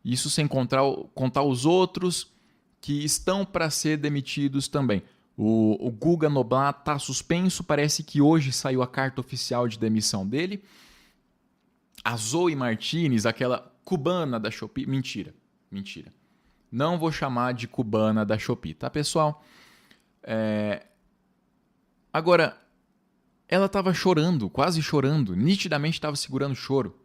Isso sem contar os outros que estão para ser demitidos também. O Guga Noblat está suspenso, parece que hoje saiu a carta oficial de demissão dele. A Zoe Martinez, aquela cubana da Shopee, mentira. Não vou chamar de cubana da Shopee, tá, pessoal? Agora, ela estava chorando, quase chorando, nitidamente estava segurando o choro.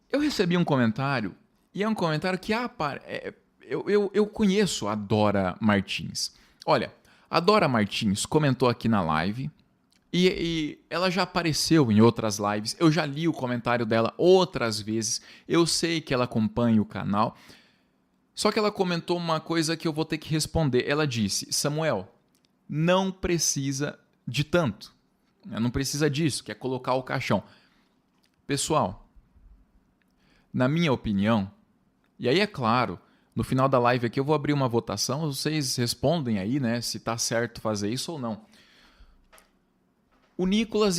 Eu recebi um comentário, e é um comentário que eu conheço a Dora Martins. Olha, a Dora Martins comentou aqui na live, e ela já apareceu em outras lives, eu já li o comentário dela outras vezes, eu sei que ela acompanha o canal, só que ela comentou uma coisa que eu vou ter que responder. Ela disse, Samuel, não precisa de tanto, não precisa disso, que é colocar o caixão. Pessoal, na minha opinião, e aí é claro, no final da live aqui eu vou abrir uma votação, vocês respondem aí, né, se tá certo fazer isso ou não. O Nicolas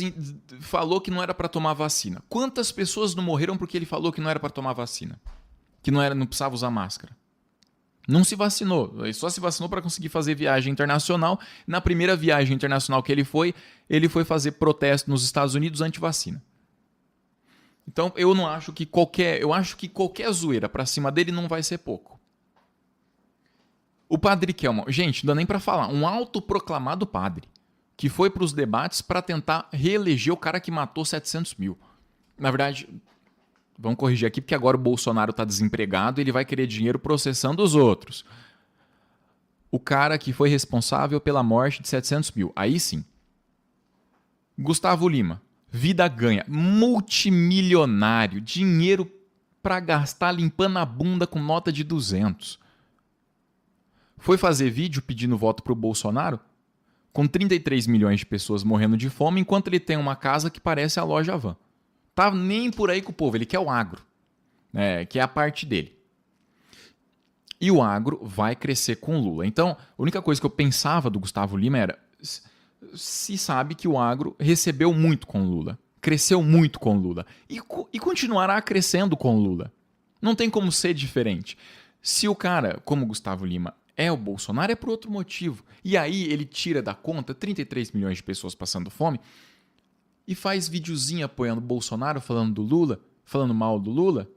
falou que não era para tomar vacina. Quantas pessoas não morreram porque ele falou que não era para tomar vacina? Que não precisava usar máscara. Não se vacinou. Ele só se vacinou para conseguir fazer viagem internacional. Na primeira viagem internacional que ele foi fazer protesto nos Estados Unidos anti-vacina. Então eu acho que qualquer zoeira para cima dele não vai ser pouco. O padre Kelman, gente, não dá nem para falar, um autoproclamado padre que foi para os debates para tentar reeleger o cara que matou 700 mil. Na verdade, vamos corrigir aqui, porque agora o Bolsonaro está desempregado e ele vai querer dinheiro processando os outros. O cara que foi responsável pela morte de 700 mil. Aí sim. Gustavo Lima, vida ganha, multimilionário, dinheiro para gastar limpando a bunda com nota de 200. Foi fazer vídeo pedindo voto para o Bolsonaro? Com 33 milhões de pessoas morrendo de fome, enquanto ele tem uma casa que parece a loja Van. Tá nem por aí com o povo, ele quer o agro, que é a parte dele. E o agro vai crescer com o Lula. Então, a única coisa que eu pensava do Gustavo Lima era, se sabe que o agro recebeu muito com o Lula, cresceu muito com o Lula, e continuará crescendo com o Lula. Não tem como ser diferente. Se o cara, como o Gustavo Lima, é o Bolsonaro, é por outro motivo. E aí ele tira da conta 33 milhões de pessoas passando fome e faz videozinho apoiando o Bolsonaro, falando do Lula, falando mal do Lula.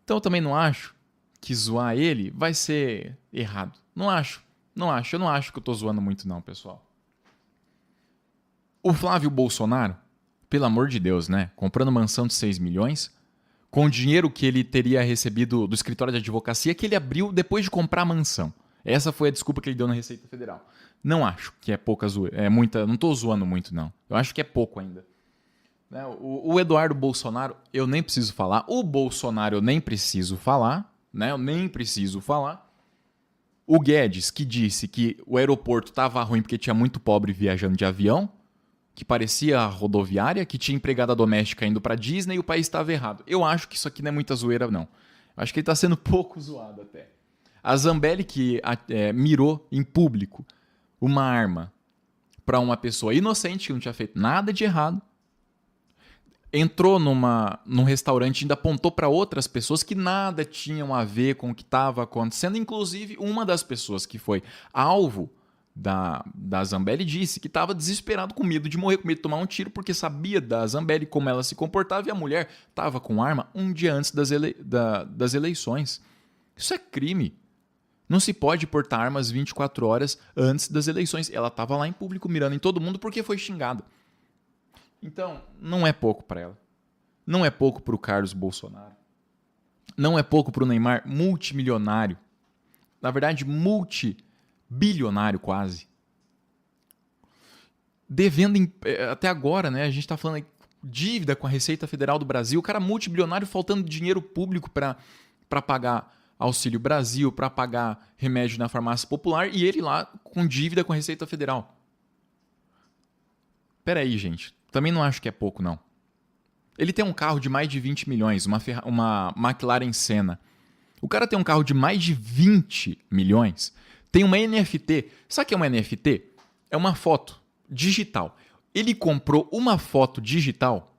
Então eu também não acho que zoar ele vai ser errado. Não acho. Eu não acho que eu tô zoando muito não, pessoal. O Flávio Bolsonaro, pelo amor de Deus, né? Comprando mansão de 6 milhões, com dinheiro que ele teria recebido do escritório de advocacia que ele abriu depois de comprar a mansão. Essa foi a desculpa que ele deu na Receita Federal. Não acho que é pouca zoeira. É muita. Não tô zoando muito, não. Eu acho que é pouco ainda. Né? O Eduardo Bolsonaro, eu nem preciso falar. O Bolsonaro, eu nem preciso falar. Né? Eu nem preciso falar. O Guedes, que disse que o aeroporto estava ruim porque tinha muito pobre viajando de avião, que parecia a rodoviária, que tinha empregada doméstica indo para Disney e o país estava errado. Eu acho que isso aqui não é muita zoeira, não. Eu acho que ele está sendo pouco zoado até. A Zambelli, que mirou em público uma arma para uma pessoa inocente que não tinha feito nada de errado, entrou num restaurante e ainda apontou para outras pessoas que nada tinham a ver com o que estava acontecendo. Inclusive, uma das pessoas que foi alvo da Zambelli disse que estava desesperado com medo de morrer, com medo de tomar um tiro, porque sabia da Zambelli como ela se comportava e a mulher estava com arma um dia antes das eleições. Isso é crime. Não se pode portar armas 24 horas antes das eleições. Ela estava lá em público mirando em todo mundo porque foi xingada. Então, não é pouco para ela. Não é pouco para o Carlos Bolsonaro. Não é pouco para o Neymar, multimilionário. Na verdade, multibilionário quase. Devendo até agora, né? A gente está falando dívida com a Receita Federal do Brasil. O cara multibilionário faltando dinheiro público para pagar Auxílio Brasil, para pagar remédio na farmácia popular e ele lá com dívida com a Receita Federal. Pera aí, gente. Também não acho que é pouco, não. Ele tem um carro de mais de 20 milhões, uma McLaren Senna. O cara tem um carro de mais de 20 milhões, tem uma NFT. Sabe o que é uma NFT? É uma foto digital. Ele comprou uma foto digital.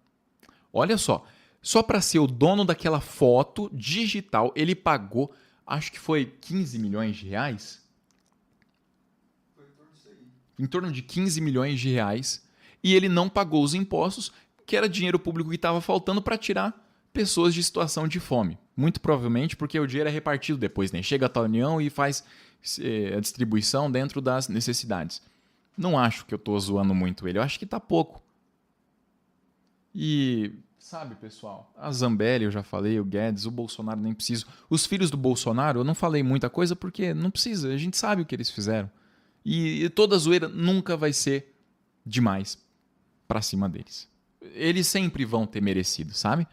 Olha só para ser o dono daquela foto digital, ele pagou, acho que foi 15 milhões de reais. Foi em torno de 15 milhões de reais. E ele não pagou os impostos, que era dinheiro público que estava faltando para tirar pessoas de situação de fome. Muito provavelmente porque o dinheiro é repartido depois, né? Chega a União e faz a distribuição dentro das necessidades. Não acho que eu estou zoando muito ele, eu acho que está pouco. E, sabe, pessoal, a Zambelli eu já falei, o Guedes, o Bolsonaro nem preciso. Os filhos do Bolsonaro eu não falei muita coisa porque não precisa, a gente sabe o que eles fizeram. E toda zoeira nunca vai ser demais para cima deles. Eles sempre vão ter merecido, sabe?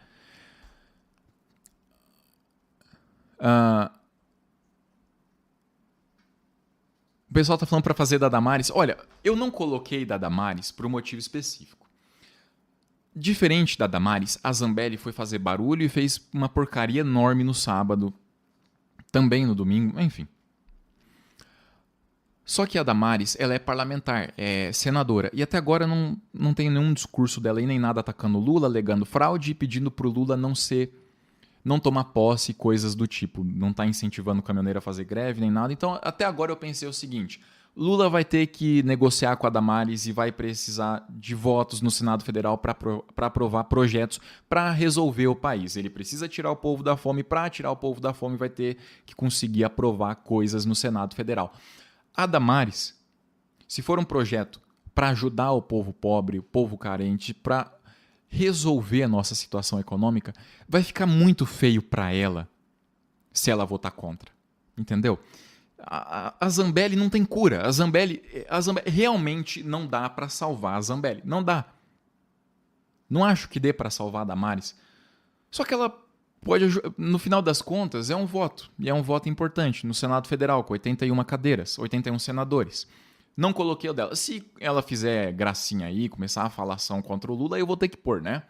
O pessoal tá falando para fazer da Damares. Olha, eu não coloquei da Damares por um motivo específico. Diferente da Damares, a Zambelli foi fazer barulho e fez uma porcaria enorme no sábado, também no domingo, enfim. Só que a Damares, ela é parlamentar, é senadora, e até agora não tem nenhum discurso dela aí, nem nada atacando o Lula, alegando fraude e pedindo pro Lula não tomar posse, coisas do tipo. Não tá incentivando o caminhoneiro a fazer greve, nem nada. Então, até agora eu pensei o seguinte, Lula vai ter que negociar com a Damares e vai precisar de votos no Senado Federal para aprovar projetos para resolver o país. Ele precisa tirar o povo da fome, para tirar o povo da fome vai ter que conseguir aprovar coisas no Senado Federal. A Damares, se for um projeto para ajudar o povo pobre, o povo carente, para resolver a nossa situação econômica, vai ficar muito feio para ela se ela votar contra. Entendeu? A Zambelli não tem cura. A Zambelli realmente não dá para salvar a Zambelli. Não dá. Não acho que dê para salvar a Damares. Só que ela pode, no final das contas, é um voto. E é um voto importante no Senado Federal, com 81 cadeiras, 81 senadores. Não coloquei o dela. Se ela fizer gracinha aí, começar a falação contra o Lula, eu vou ter que pôr, né?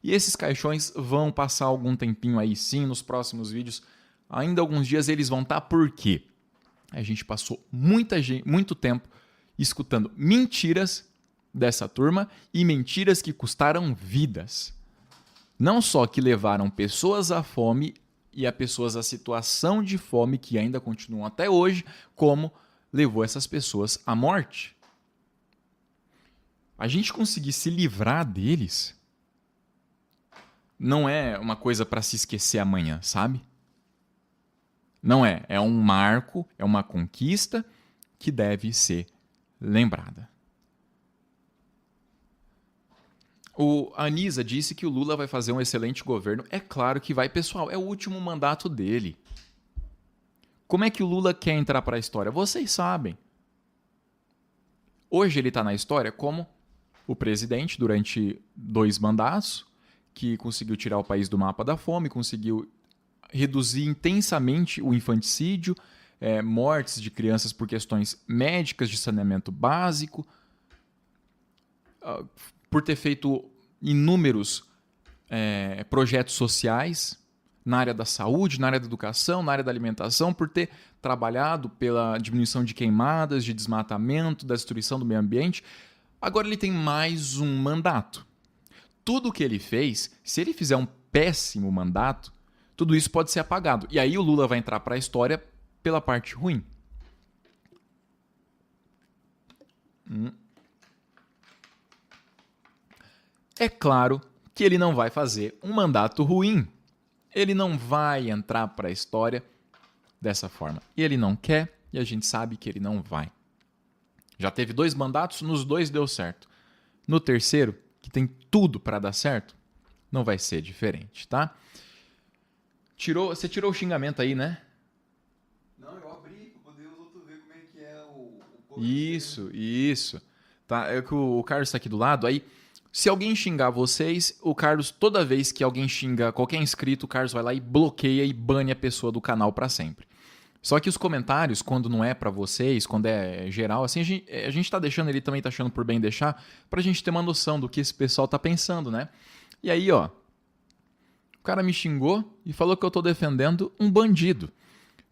E esses caixões vão passar algum tempinho aí, sim, nos próximos vídeos. Ainda alguns dias eles vão estar, por quê? A gente passou muito tempo escutando mentiras dessa turma e mentiras que custaram vidas. Não só que levaram pessoas à fome e a pessoas à situação de fome que ainda continuam até hoje, como levou essas pessoas à morte. A gente conseguir se livrar deles não é uma coisa para se esquecer amanhã, sabe? Não é. É um marco, é uma conquista que deve ser lembrada. A Anisa disse que o Lula vai fazer um excelente governo. É claro que vai, pessoal. É o último mandato dele. Como é que o Lula quer entrar para a história? Vocês sabem. Hoje ele está na história como o presidente durante 2 mandatos, que conseguiu tirar o país do mapa da fome, conseguiu reduzir intensamente o infanticídio, mortes de crianças por questões médicas, de saneamento básico, por ter feito inúmeros projetos sociais na área da saúde, na área da educação, na área da alimentação, por ter trabalhado pela diminuição de queimadas, de desmatamento, da destruição do meio ambiente. Agora ele tem mais um mandato. Tudo o que ele fez, se ele fizer um péssimo mandato, tudo isso pode ser apagado. E aí o Lula vai entrar para a história pela parte ruim. É claro que ele não vai fazer um mandato ruim. Ele não vai entrar para a história dessa forma. E ele não quer, e a gente sabe que ele não vai. Já teve 2 mandatos, nos 2 deu certo. No terceiro, que tem tudo para dar certo, não vai ser diferente, tá? Você tirou o xingamento aí, né? Não, eu abri para poder os outros ver como é que é o Isso. Tá? É que o Carlos está aqui do lado, aí se alguém xingar vocês, o Carlos, toda vez que alguém xinga qualquer inscrito, o Carlos vai lá e bloqueia e bane a pessoa do canal para sempre. Só que os comentários, quando não é para vocês, quando é geral, assim, a gente tá deixando, ele também tá achando por bem deixar, pra gente ter uma noção do que esse pessoal tá pensando, né? E aí, ó, o cara me xingou e falou que eu tô defendendo um bandido.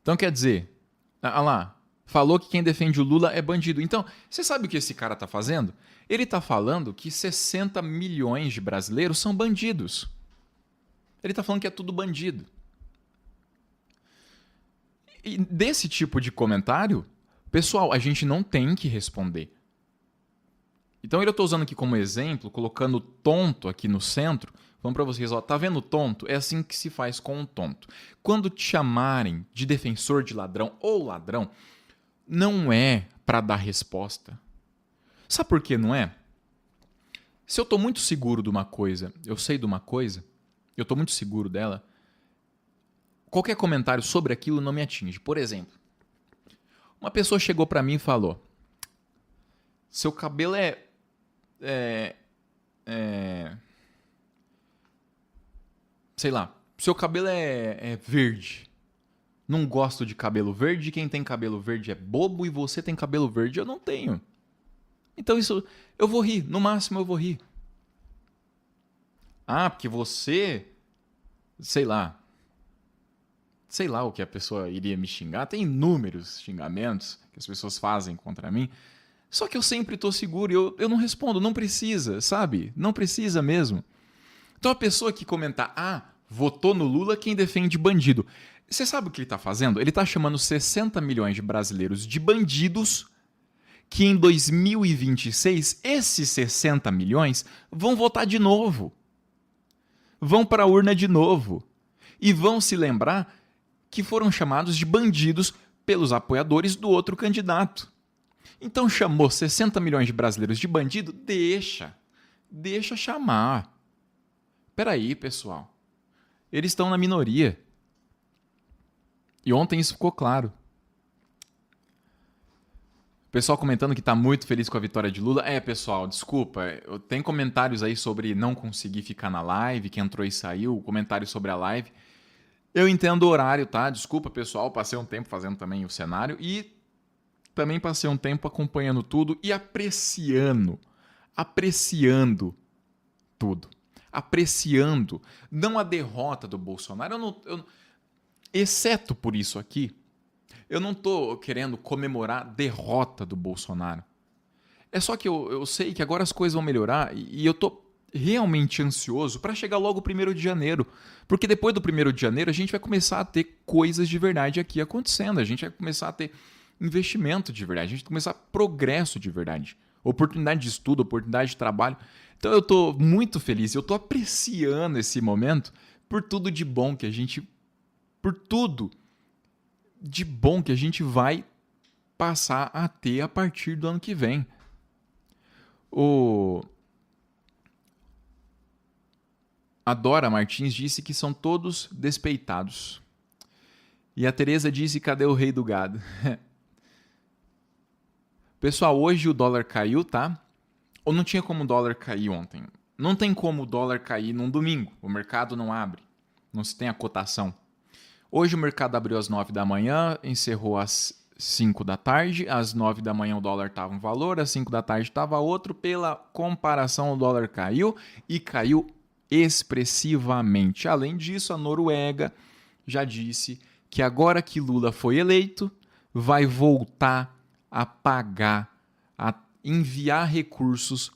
Então, quer dizer, lá, falou que quem defende o Lula é bandido. Então, você sabe o que esse cara tá fazendo? Ele tá falando que 60 milhões de brasileiros são bandidos. Ele tá falando que é tudo bandido. E desse tipo de comentário, pessoal, a gente não tem que responder. Então eu estou usando aqui como exemplo, colocando tonto aqui no centro, falando para vocês, ó, tá vendo tonto? É assim que se faz com um tonto. Quando te chamarem de defensor de ladrão ou ladrão, não é para dar resposta. Sabe por que não é? Se eu estou muito seguro de uma coisa, eu sei de uma coisa, eu estou muito seguro dela, qualquer comentário sobre aquilo não me atinge. Por exemplo, uma pessoa chegou para mim e falou: seu cabelo sei lá, seu cabelo é verde. Não gosto de cabelo verde, quem tem cabelo verde é bobo e você tem cabelo verde, eu não tenho. Então isso, eu vou rir, no máximo eu vou rir. Ah, porque você, sei lá o que a pessoa iria me xingar. Tem inúmeros xingamentos que as pessoas fazem contra mim. Só que eu sempre estou seguro e eu não respondo. Não precisa, sabe? Não precisa mesmo. Então a pessoa que comentar, votou no Lula quem defende bandido. Você sabe o que ele está fazendo? Ele está chamando 60 milhões de brasileiros de bandidos que em 2026, esses 60 milhões vão votar de novo. Vão para a urna de novo. E vão se lembrar que foram chamados de bandidos pelos apoiadores do outro candidato. Então chamou 60 milhões de brasileiros de bandido? Deixa chamar. Peraí, pessoal. Eles estão na minoria. E ontem isso ficou claro. O pessoal comentando que está muito feliz com a vitória de Lula. Pessoal, desculpa. Tem comentários aí sobre não conseguir ficar na live, que entrou e saiu, comentários sobre a live. Eu entendo o horário, tá? Desculpa, pessoal, passei um tempo fazendo também o cenário e também passei um tempo acompanhando tudo e apreciando tudo. Apreciando, não a derrota do Bolsonaro. Exceto por isso aqui, eu não tô querendo comemorar a derrota do Bolsonaro. É só que eu sei que agora as coisas vão melhorar e eu tô realmente ansioso para chegar logo o 1º de janeiro. Porque depois do 1º de janeiro a gente vai começar a ter coisas de verdade aqui acontecendo. A gente vai começar a ter investimento de verdade. A gente vai começar progresso de verdade. oportunidade de estudo, oportunidade de trabalho. Então eu estou muito feliz, eu estou apreciando esse momento por tudo de bom que a gente, por tudo de bom que a gente vai passar a ter a partir do ano que vem. A Dora Martins disse que são todos despeitados. E a Tereza disse: cadê o rei do gado? Pessoal, hoje o dólar caiu, tá? Ou não tinha como o dólar cair ontem? Não tem como o dólar cair num domingo. O mercado não abre. Não se tem a cotação. Hoje o mercado abriu às 9 da manhã, encerrou às 5 da tarde. Às 9 da manhã o dólar estava um valor, às 5 da tarde estava outro. Pela comparação, o dólar caiu e caiu expressivamente. Além disso, a Noruega já disse que agora que Lula foi eleito, vai voltar a pagar, a enviar recursos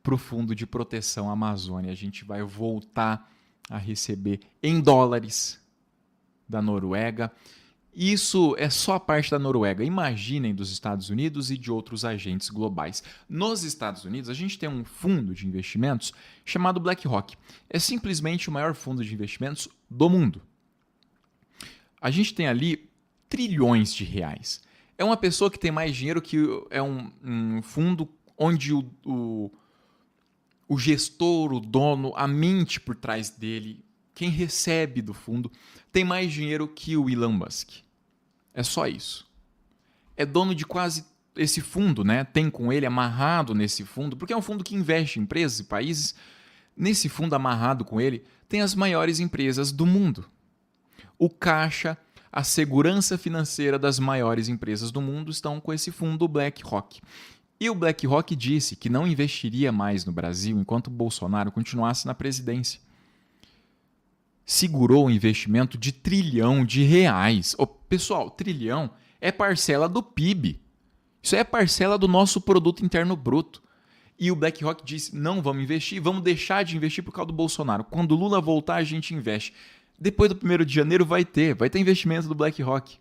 para o Fundo de Proteção Amazônia. A gente vai voltar a receber em dólares da Noruega. Isso é só a parte da Noruega. Imaginem dos Estados Unidos e de outros agentes globais. Nos Estados Unidos, a gente tem um fundo de investimentos chamado BlackRock. É simplesmente o maior fundo de investimentos do mundo. A gente tem ali trilhões de reais. É uma pessoa que tem mais dinheiro que é um fundo onde o gestor, o dono, a mente por trás dele, quem recebe do fundo, tem mais dinheiro que o Elon Musk. É só isso. É dono de quase esse fundo, né? Tem com ele amarrado nesse fundo, porque é um fundo que investe em empresas e países. Nesse fundo amarrado com ele, tem as maiores empresas do mundo. O caixa, a segurança financeira das maiores empresas do mundo estão com esse fundo BlackRock. E o BlackRock disse que não investiria mais no Brasil enquanto o Bolsonaro continuasse na presidência. Segurou um investimento de R$ 1 trilhão. Pessoal, trilhão é parcela do PIB. Isso é parcela do nosso produto interno bruto. E o BlackRock disse: não vamos investir, vamos deixar de investir por causa do Bolsonaro. Quando o Lula voltar, a gente investe. Depois do 1º de janeiro vai ter investimento do BlackRock.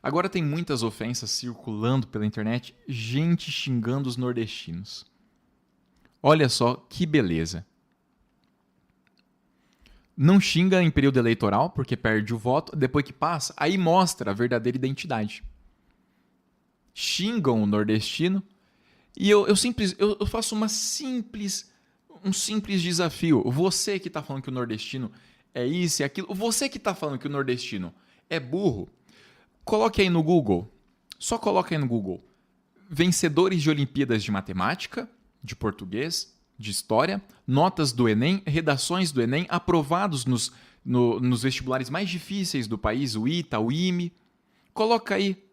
Agora tem muitas ofensas circulando pela internet, gente xingando os nordestinos. Olha só que beleza. Não xinga em período eleitoral, porque perde o voto. Depois que passa, aí mostra a verdadeira identidade. Xingam o nordestino. E eu faço um simples desafio. Você que está falando que o nordestino é isso e aquilo. Você que está falando que o nordestino é burro. Coloque aí no Google. Só coloque aí no Google. Vencedores de Olimpíadas de Matemática, de Português, de História, notas do Enem, redações do Enem, aprovados nos vestibulares mais difíceis do país, o ITA, o IME. Coloca aí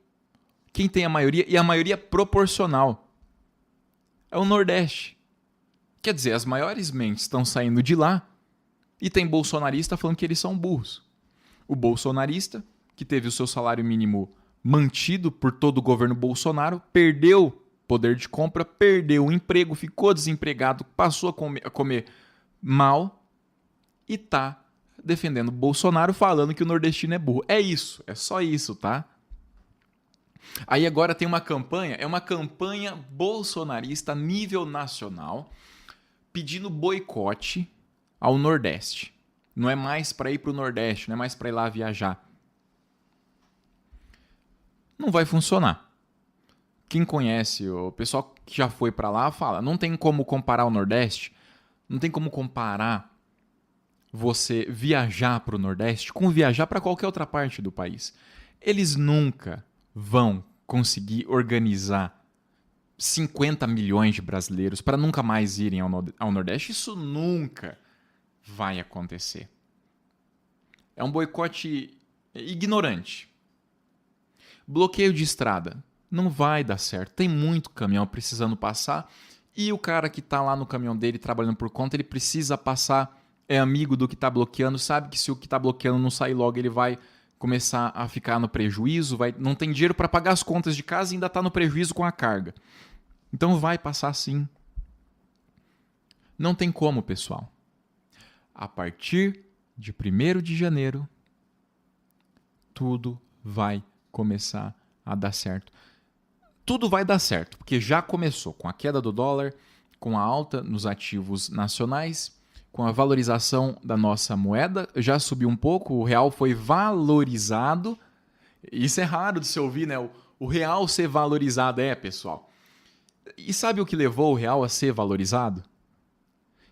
quem tem a maioria, e a maioria proporcional. É o Nordeste. Quer dizer, as maiores mentes estão saindo de lá e tem bolsonarista falando que eles são burros. O bolsonarista, que teve o seu salário mínimo mantido por todo o governo Bolsonaro, perdeu poder de compra, perdeu o emprego, ficou desempregado, passou a comer mal e está defendendo o Bolsonaro, falando que o nordestino é burro. É isso, é só isso, tá? Aí agora tem uma campanha, é uma campanha bolsonarista a nível nacional, pedindo boicote ao Nordeste. Não é mais para ir para o Nordeste, não é mais para ir lá viajar. Não vai funcionar. Quem conhece, o pessoal que já foi para lá fala, não tem como comparar o Nordeste, não tem como comparar você viajar para o Nordeste com viajar para qualquer outra parte do país. Eles nunca vão conseguir organizar 50 milhões de brasileiros para nunca mais irem ao Nordeste. Isso nunca vai acontecer. É um boicote ignorante. Bloqueio de estrada. Não vai dar certo. Tem muito caminhão precisando passar e o cara que está lá no caminhão dele trabalhando por conta, ele precisa passar, é amigo do que está bloqueando, sabe que se o que está bloqueando não sair logo, ele vai começar a ficar no prejuízo, não tem dinheiro para pagar as contas de casa e ainda está no prejuízo com a carga. Então vai passar sim. Não tem como, pessoal. A partir de 1º de janeiro, tudo vai começar a dar certo. tudo vai dar certo, porque já começou com a queda do dólar, com a alta nos ativos nacionais, com a valorização da nossa moeda, já subiu um pouco, o real foi valorizado. Isso é raro de se ouvir, né? O real ser valorizado, pessoal. E sabe o que levou o real a ser valorizado?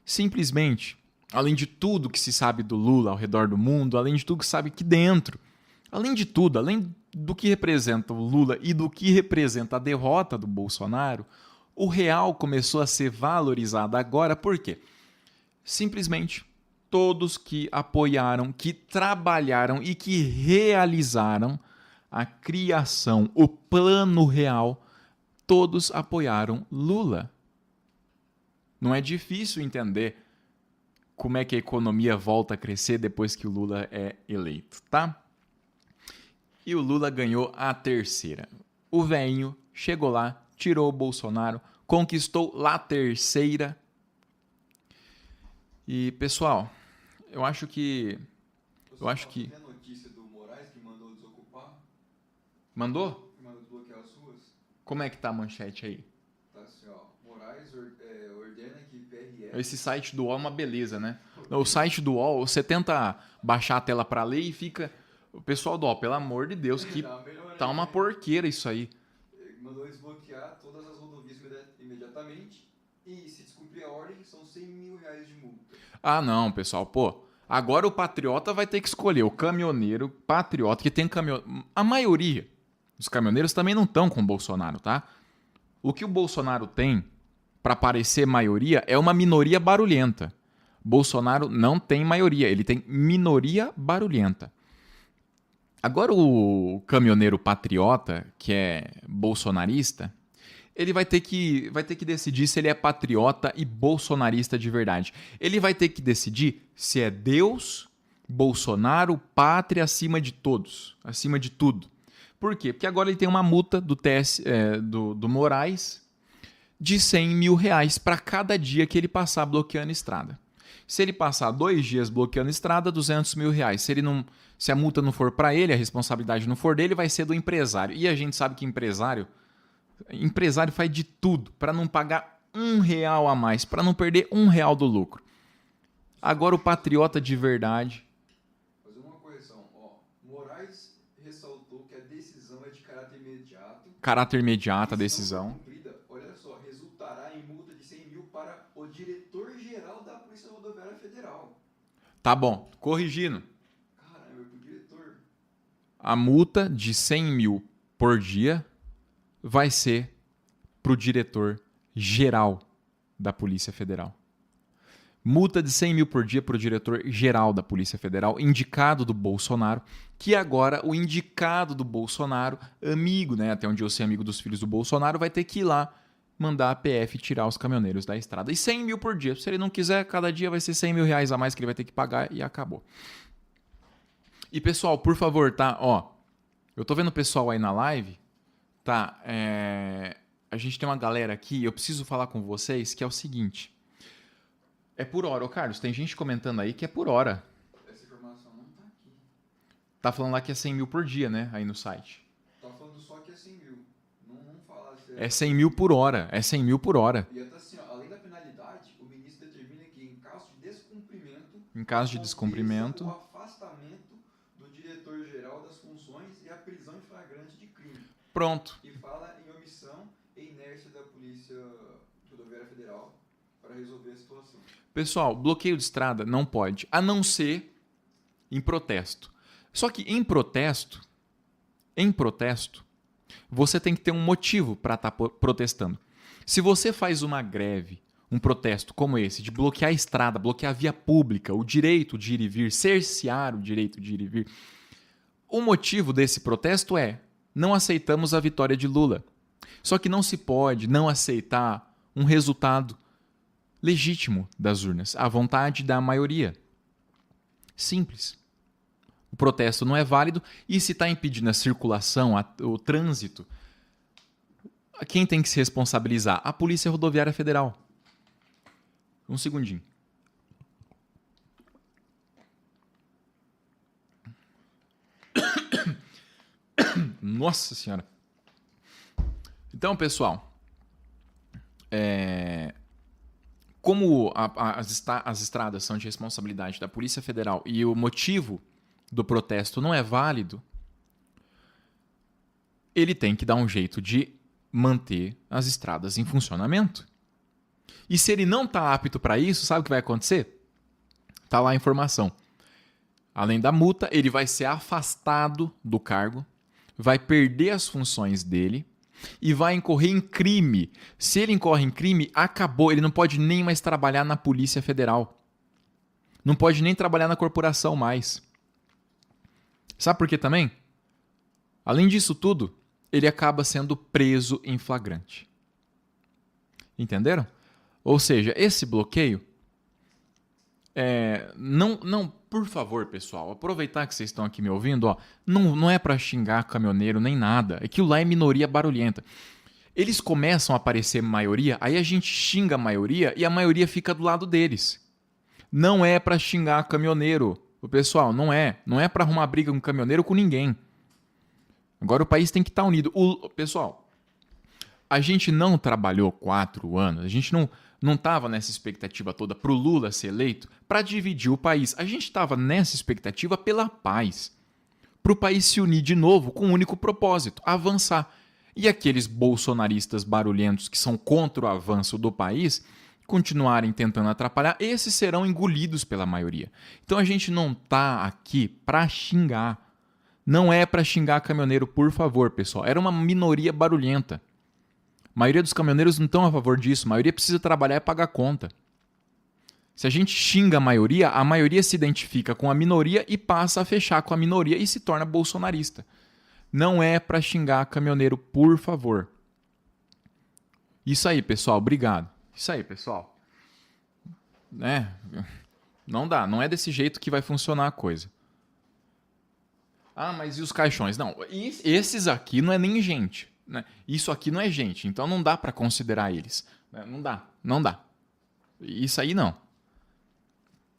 Simplesmente, além de tudo que se sabe do Lula ao redor do mundo, além de tudo que se sabe aqui dentro, além de tudo, além do que representa o Lula e do que representa a derrota do Bolsonaro, o real começou a ser valorizado agora por quê? Simplesmente todos que apoiaram, que trabalharam e que realizaram a criação, o plano real, todos apoiaram Lula. Não é difícil entender como é que a economia volta a crescer depois que o Lula é eleito, tá? E o Lula ganhou a terceira. O velhinho chegou lá, tirou o Bolsonaro, conquistou lá a terceira. E, pessoal, eu acho que... Tem a notícia do Moraes que mandou desocupar? Mandou? Que mandou desbloquear as ruas? Como é que tá a manchete aí? Tá assim, ó. Moraes ordena que PRF... Esse site do UOL é uma beleza, né? O site do UOL, você tenta baixar a tela para ler e fica... O pessoal do UOL, pelo amor de Deus, que tá uma porqueira isso aí. Mandou desbloquear todas as rodovias imediatamente e, se descumprir a ordem, são R$100 mil de multa. Ah, não, pessoal, pô. Agora o patriota vai ter que escolher o caminhoneiro patriota, que tem caminhoneiro... A maioria dos caminhoneiros também não estão com o Bolsonaro, tá? O que o Bolsonaro tem para parecer maioria é uma minoria barulhenta. Bolsonaro não tem maioria, ele tem minoria barulhenta. Agora o caminhoneiro patriota, que é bolsonarista, ele vai ter que decidir se ele é patriota e bolsonarista de verdade. Ele vai ter que decidir se é Deus, Bolsonaro, pátria acima de todos, acima de tudo. Por quê? Porque agora ele tem uma multa do Moraes de R$100 mil para cada dia que ele passar bloqueando a estrada. Se ele passar 2 dias bloqueando a estrada, R$200 mil. Se a multa não for para ele, a responsabilidade não for dele, vai ser do empresário. E a gente sabe que empresário faz de tudo para não pagar R$1 a mais, para não perder R$1 do lucro. Agora o patriota de verdade... Fazer uma correção. Moraes ressaltou que a decisão é de caráter imediato. Caráter imediato a decisão. Cumprida, olha só, resultará em multa de R$100 mil para o diretor-geral da Polícia Rodoviária Federal. Tá bom, corrigindo. Caramba, pro diretor. A multa de R$100 mil por dia vai ser para o diretor-geral da Polícia Federal. Multa de R$100 mil por dia para o diretor-geral da Polícia Federal, indicado do Bolsonaro, que agora o indicado do Bolsonaro, amigo, né, até onde eu sei amigo dos filhos do Bolsonaro, vai ter que ir lá mandar a PF tirar os caminhoneiros da estrada. E R$100 mil por dia. Se ele não quiser, cada dia vai ser R$100 mil a mais que ele vai ter que pagar e acabou. E pessoal, por favor, tá? Ó, eu tô vendo o pessoal aí na live, tá? A gente tem uma galera aqui, eu preciso falar com vocês, que é o seguinte. É por hora. Ô, Carlos, tem gente comentando aí que é por hora. Essa informação não tá aqui. Tá falando lá que é R$100 mil por dia, né? Aí no site. Tá falando só que é R$100 mil. Não fala se É R$100 mil por hora. É R$100 mil por hora. E até assim, ó, além da penalidade, o ministro determina que em caso de descumprimento... Em caso de descumprimento... o afastamento do diretor-geral das funções e a prisão em flagrante de crime. Pronto. E fala em omissão e inércia da Polícia Rodoviária Federal para resolver a situação. Pessoal, bloqueio de estrada não pode, a não ser em protesto. Só que em protesto, você tem que ter um motivo para estar protestando. Se você faz uma greve, um protesto como esse, de bloquear a estrada, bloquear a via pública, o direito de ir e vir, cercear o direito de ir e vir, o motivo desse protesto é: não aceitamos a vitória de Lula. Só que não se pode não aceitar um resultado legítimo das urnas, a vontade da maioria. Simples. O protesto não é válido e se está impedindo a circulação, o trânsito, quem tem que se responsabilizar? A Polícia Rodoviária Federal. Um segundinho. Nossa Senhora. Então, pessoal, como as estradas são de responsabilidade da Polícia Federal e o motivo do protesto não é válido, ele tem que dar um jeito de manter as estradas em funcionamento. E se ele não está apto para isso, sabe o que vai acontecer? Está lá a informação. Além da multa, ele vai ser afastado do cargo, vai perder as funções dele e vai incorrer em crime. Se ele incorre em crime, acabou. Ele não pode nem mais trabalhar na Polícia Federal. Não pode nem trabalhar na corporação mais. Sabe por quê também? Além disso tudo, ele acaba sendo preso em flagrante. Entenderam? Ou seja, esse bloqueio não, por favor, pessoal, aproveitar que vocês estão aqui me ouvindo, ó, não é para xingar caminhoneiro nem nada. Aquilo lá é minoria barulhenta. Eles começam a aparecer maioria, aí a gente xinga a maioria e a maioria fica do lado deles. Não é para xingar caminhoneiro, o pessoal, não é. Não é para arrumar briga com caminhoneiro com ninguém. Agora o país tem que estar unido. Pessoal, a gente não trabalhou 4 anos, a gente não estava nessa expectativa toda para o Lula ser eleito para dividir o país. A gente estava nessa expectativa pela paz, para o país se unir de novo com um único propósito, avançar. E aqueles bolsonaristas barulhentos que são contra o avanço do país continuarem tentando atrapalhar, esses serão engolidos pela maioria. Então a gente não está aqui para xingar. Não é para xingar caminhoneiro, por favor, pessoal. Era uma minoria barulhenta. A maioria dos caminhoneiros não estão a favor disso. A maioria precisa trabalhar e pagar conta. Se a gente xinga a maioria se identifica com a minoria e passa a fechar com a minoria e se torna bolsonarista. Não é para xingar caminhoneiro, por favor. Isso aí, pessoal. Obrigado. Isso aí, pessoal. Não dá. Não é desse jeito que vai funcionar a coisa. Ah, mas e os caixões? Não, esses aqui não é nem gente. Né? Isso aqui não é gente, então não dá para considerar eles. Não dá. Isso aí não.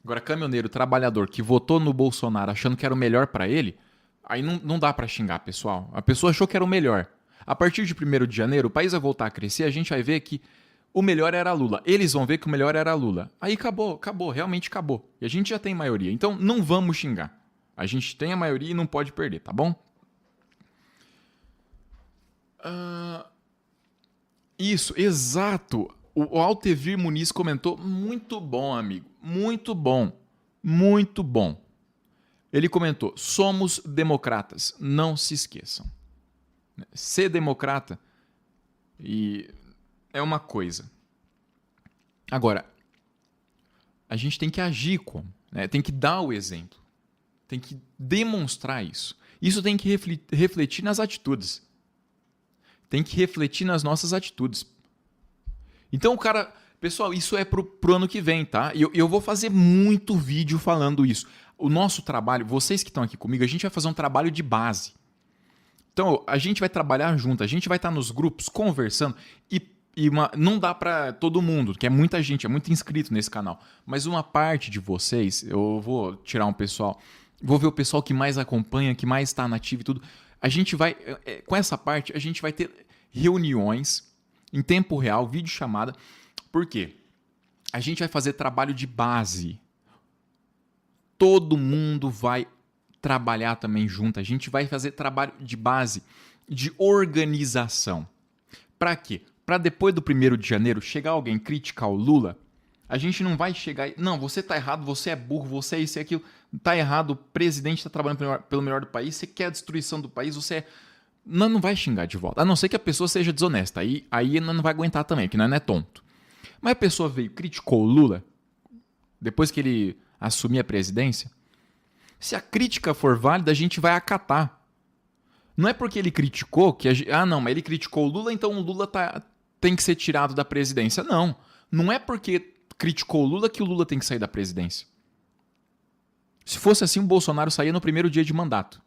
Agora, caminhoneiro, trabalhador que votou no Bolsonaro achando que era o melhor para ele, aí não dá para xingar, pessoal. A pessoa achou que era o melhor. A partir de 1º de janeiro, o país vai voltar a crescer, a gente vai ver que o melhor era Lula. Eles vão ver que o melhor era Lula. Aí acabou, realmente acabou. E a gente já tem maioria, então não vamos xingar. A gente tem a maioria e não pode perder, tá bom? Isso, exato. O Altevir Muniz comentou, muito bom, amigo. Muito bom. Muito bom. Ele comentou, somos democratas, não se esqueçam. Ser democrata é uma coisa. Agora, a gente tem que agir como? Né? Tem que dar o exemplo. Tem que demonstrar isso. Isso tem que refletir nas atitudes. Tem que refletir nas nossas atitudes. Então o cara... Pessoal, isso é pro ano que vem, tá? E eu vou fazer muito vídeo falando isso. O nosso trabalho, vocês que estão aqui comigo, a gente vai fazer um trabalho de base. Então, a gente vai trabalhar junto, a gente vai estar nos grupos conversando não dá para todo mundo, que é muita gente, é muito inscrito nesse canal. Mas uma parte de vocês, eu vou tirar um pessoal... Vou ver o pessoal que mais acompanha, que mais está nativo e tudo. A gente vai, com essa parte, a gente vai ter reuniões em tempo real, videochamada. Por quê? A gente vai fazer trabalho de base. Todo mundo vai trabalhar também junto. A gente vai fazer trabalho de base, de organização. Para quê? Para depois do 1º de janeiro chegar alguém criticar o Lula, a gente não vai chegar e... Não, você tá errado, você é burro, você é isso e aquilo. Tá errado, o presidente está trabalhando pelo melhor do país, você quer a destruição do país, você é... Não vai xingar de volta. A não ser que a pessoa seja desonesta. Aí não vai aguentar também, porque não é tonto. Mas a pessoa veio, criticou o Lula, depois que ele assumir a presidência. Se a crítica for válida, a gente vai acatar. Não é porque ele criticou que... não, mas ele criticou o Lula, então o Lula tem que ser tirado da presidência. Não. Não é porque criticou o Lula que o Lula tem que sair da presidência. Se fosse assim, o Bolsonaro saía no 1º dia de mandato.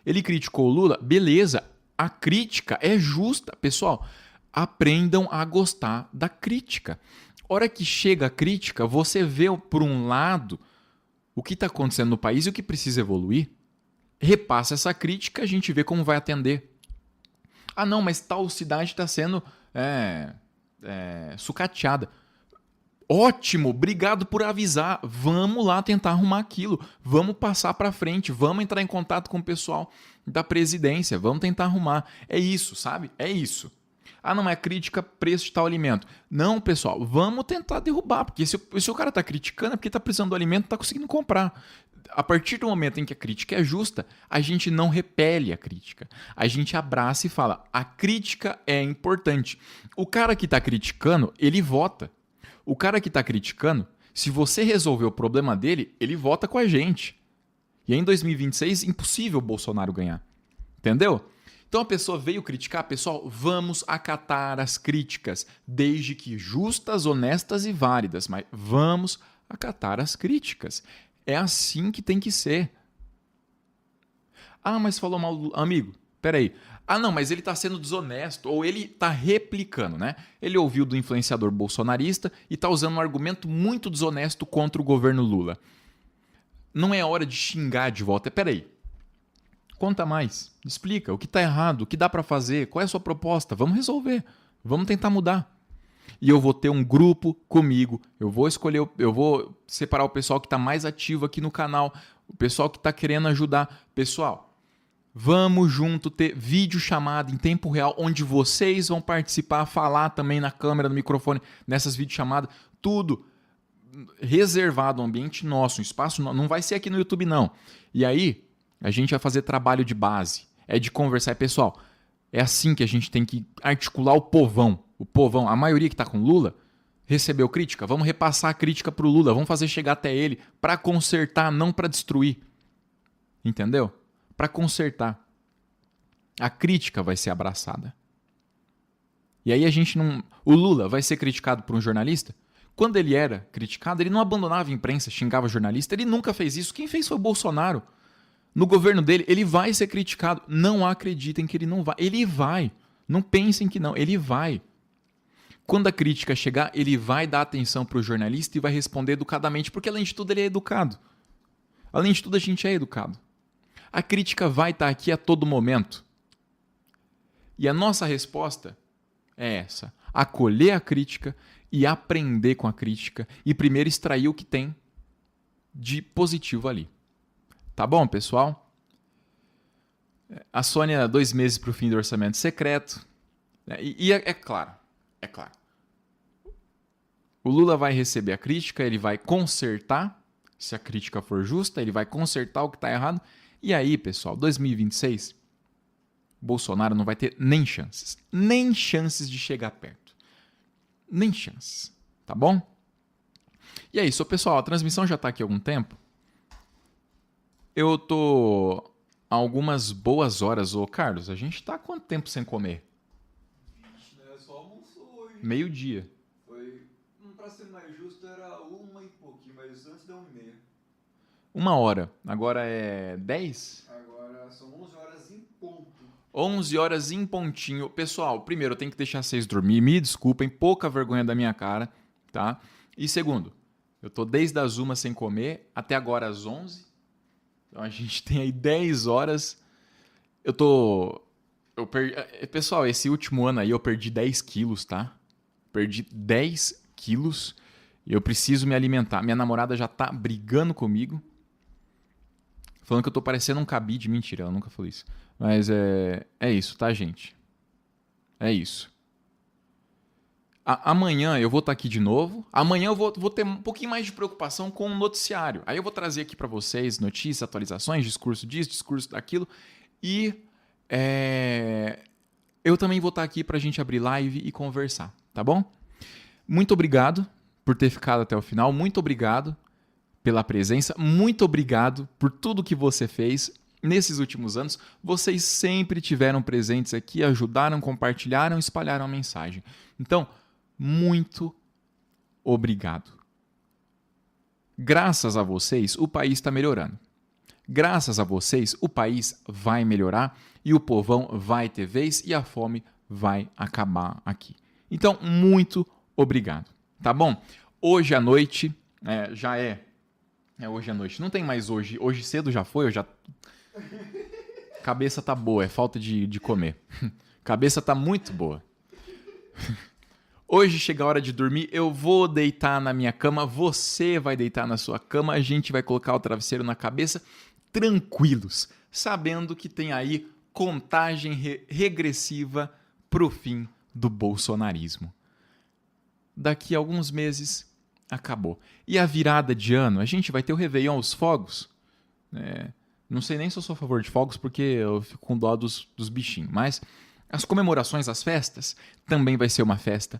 Ele criticou o Lula, beleza, a crítica é justa. Pessoal, aprendam a gostar da crítica. Hora que chega a crítica, você vê por um lado o que está acontecendo no país e o que precisa evoluir. Repassa essa crítica, a gente vê como vai atender. Ah, não, mas tal cidade está sendo sucateada. Ótimo, obrigado por avisar. Vamos lá tentar arrumar aquilo. Vamos passar para frente. Vamos entrar em contato com o pessoal da presidência. Vamos tentar arrumar. É isso, sabe? É isso. Ah, não, é crítica preço de tal alimento. Não, pessoal, vamos tentar derrubar. Porque se o cara está criticando é porque está precisando do alimento e está conseguindo comprar. A partir do momento em que a crítica é justa, a gente não repele a crítica. A gente abraça e fala, a crítica é importante. O cara que está criticando, ele vota. O cara que está criticando, se você resolver o problema dele, ele vota com a gente. E aí, em 2026, impossível o Bolsonaro ganhar. Entendeu? Então a pessoa veio criticar, pessoal, vamos acatar as críticas, desde que justas, honestas e válidas, mas vamos acatar as críticas. É assim que tem que ser. Ah, mas falou mal do amigo. Peraí. Ah, não, mas ele está sendo desonesto, ou ele está replicando, né? Ele ouviu do influenciador bolsonarista e está usando um argumento muito desonesto contra o governo Lula. Não é hora de xingar de volta. Peraí. Conta mais. Explica o que está errado, o que dá para fazer, qual é a sua proposta. Vamos resolver. Vamos tentar mudar. E eu vou ter um grupo comigo. Eu vou separar o pessoal que está mais ativo aqui no canal, o pessoal que está querendo ajudar. Pessoal, vamos junto ter vídeo chamada em tempo real, onde vocês vão participar, falar também na câmera, no microfone, nessas videochamadas, tudo reservado, um ambiente nosso, um espaço nosso. Não vai ser aqui no YouTube, não. E aí, a gente vai fazer trabalho de base, é de conversar. Pessoal, é assim que a gente tem que articular o povão. O povão, a maioria que está com Lula, recebeu crítica. Vamos repassar a crítica para o Lula, vamos fazer chegar até ele para consertar, não para destruir. Entendeu? Para consertar. A crítica vai ser abraçada. E aí a gente não... O Lula vai ser criticado por um jornalista? Quando ele era criticado, ele não abandonava a imprensa, xingava jornalista. Ele nunca fez isso. Quem fez foi o Bolsonaro. No governo dele, ele vai ser criticado. Não acreditem que ele não vai. Ele vai. Não pensem que não. Ele vai. Quando a crítica chegar, ele vai dar atenção para o jornalista e vai responder educadamente, porque além de tudo ele é educado. Além de tudo a gente é educado. A crítica vai estar aqui a todo momento. E a nossa resposta é essa. Acolher a crítica e aprender com a crítica e primeiro extrair o que tem de positivo ali. Tá bom, pessoal? A Sônia, 2 meses para o fim do orçamento secreto. E é claro. O Lula vai receber a crítica, ele vai consertar, se a crítica for justa, ele vai consertar o que está errado. E aí, pessoal, 2026, Bolsonaro não vai ter nem chances de chegar perto. Nem chances, tá bom? E é isso, pessoal, a transmissão já está aqui há algum tempo. Eu tô há algumas boas horas. Ô, Carlos, a gente tá há quanto tempo sem comer? Só almoçou hoje. Meio-dia. Foi, pra ser mais justo, era 1 e pouquinho, mas antes deu 1h30. 1 hora. Agora é 10? Agora são 11 horas em ponto. 11 horas em pontinho. Pessoal, primeiro, eu tenho que deixar vocês dormir. Me desculpem, pouca vergonha da minha cara, tá? E segundo, eu tô desde as 1 sem comer, até agora às 11. Então a gente tem aí 10 horas. Pessoal, esse último ano aí eu perdi 10 quilos, tá? Perdi 10 quilos. E eu preciso me alimentar. Minha namorada já tá brigando comigo. Falando que eu tô parecendo um cabide. Mentira, ela nunca falou isso. Mas é isso, tá, gente? É isso. Amanhã eu vou estar aqui de novo. Amanhã eu vou ter um pouquinho mais de preocupação com o noticiário. Aí eu vou trazer aqui para vocês notícias, atualizações, discurso disso, discurso daquilo. E eu também vou estar aqui para a gente abrir live e conversar, tá bom? Muito obrigado por ter ficado até o final. Muito obrigado pela presença. Muito obrigado por tudo que você fez nesses últimos anos. Vocês sempre tiveram presentes aqui, ajudaram, compartilharam, espalharam a mensagem. Então, muito obrigado. Graças a vocês, o país está melhorando. Graças a vocês, o país vai melhorar e o povão vai ter vez e a fome vai acabar aqui. Então, muito obrigado. Tá bom? Hoje à noite, já é hoje à noite. Não tem mais hoje. Hoje cedo já foi, eu já... cabeça tá boa, é falta de comer. Cabeça tá muito boa. Hoje chega a hora de dormir, eu vou deitar na minha cama, você vai deitar na sua cama, a gente vai colocar o travesseiro na cabeça, tranquilos, sabendo que tem aí contagem regressiva pro fim do bolsonarismo. Daqui a alguns meses, acabou. E a virada de ano, a gente vai ter o Réveillon, os fogos. Não sei nem se eu sou a favor de fogos, porque eu fico com dó dos bichinhos, mas as comemorações, as festas, também vai ser uma festa,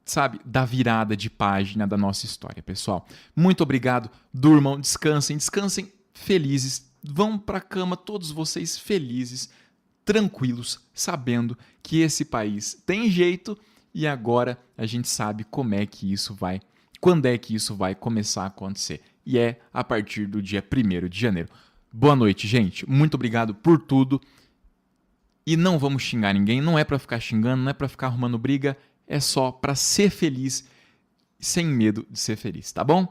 sabe, da virada de página da nossa história, pessoal. Muito obrigado, durmam, descansem felizes, vão pra cama todos vocês felizes, tranquilos, sabendo que esse país tem jeito e agora a gente sabe quando é que isso vai começar a acontecer. E é a partir do dia 1º de janeiro. Boa noite, gente. Muito obrigado por tudo. E não vamos xingar ninguém, não é pra ficar xingando, não é pra ficar arrumando briga, é só pra ser feliz, sem medo de ser feliz, tá bom?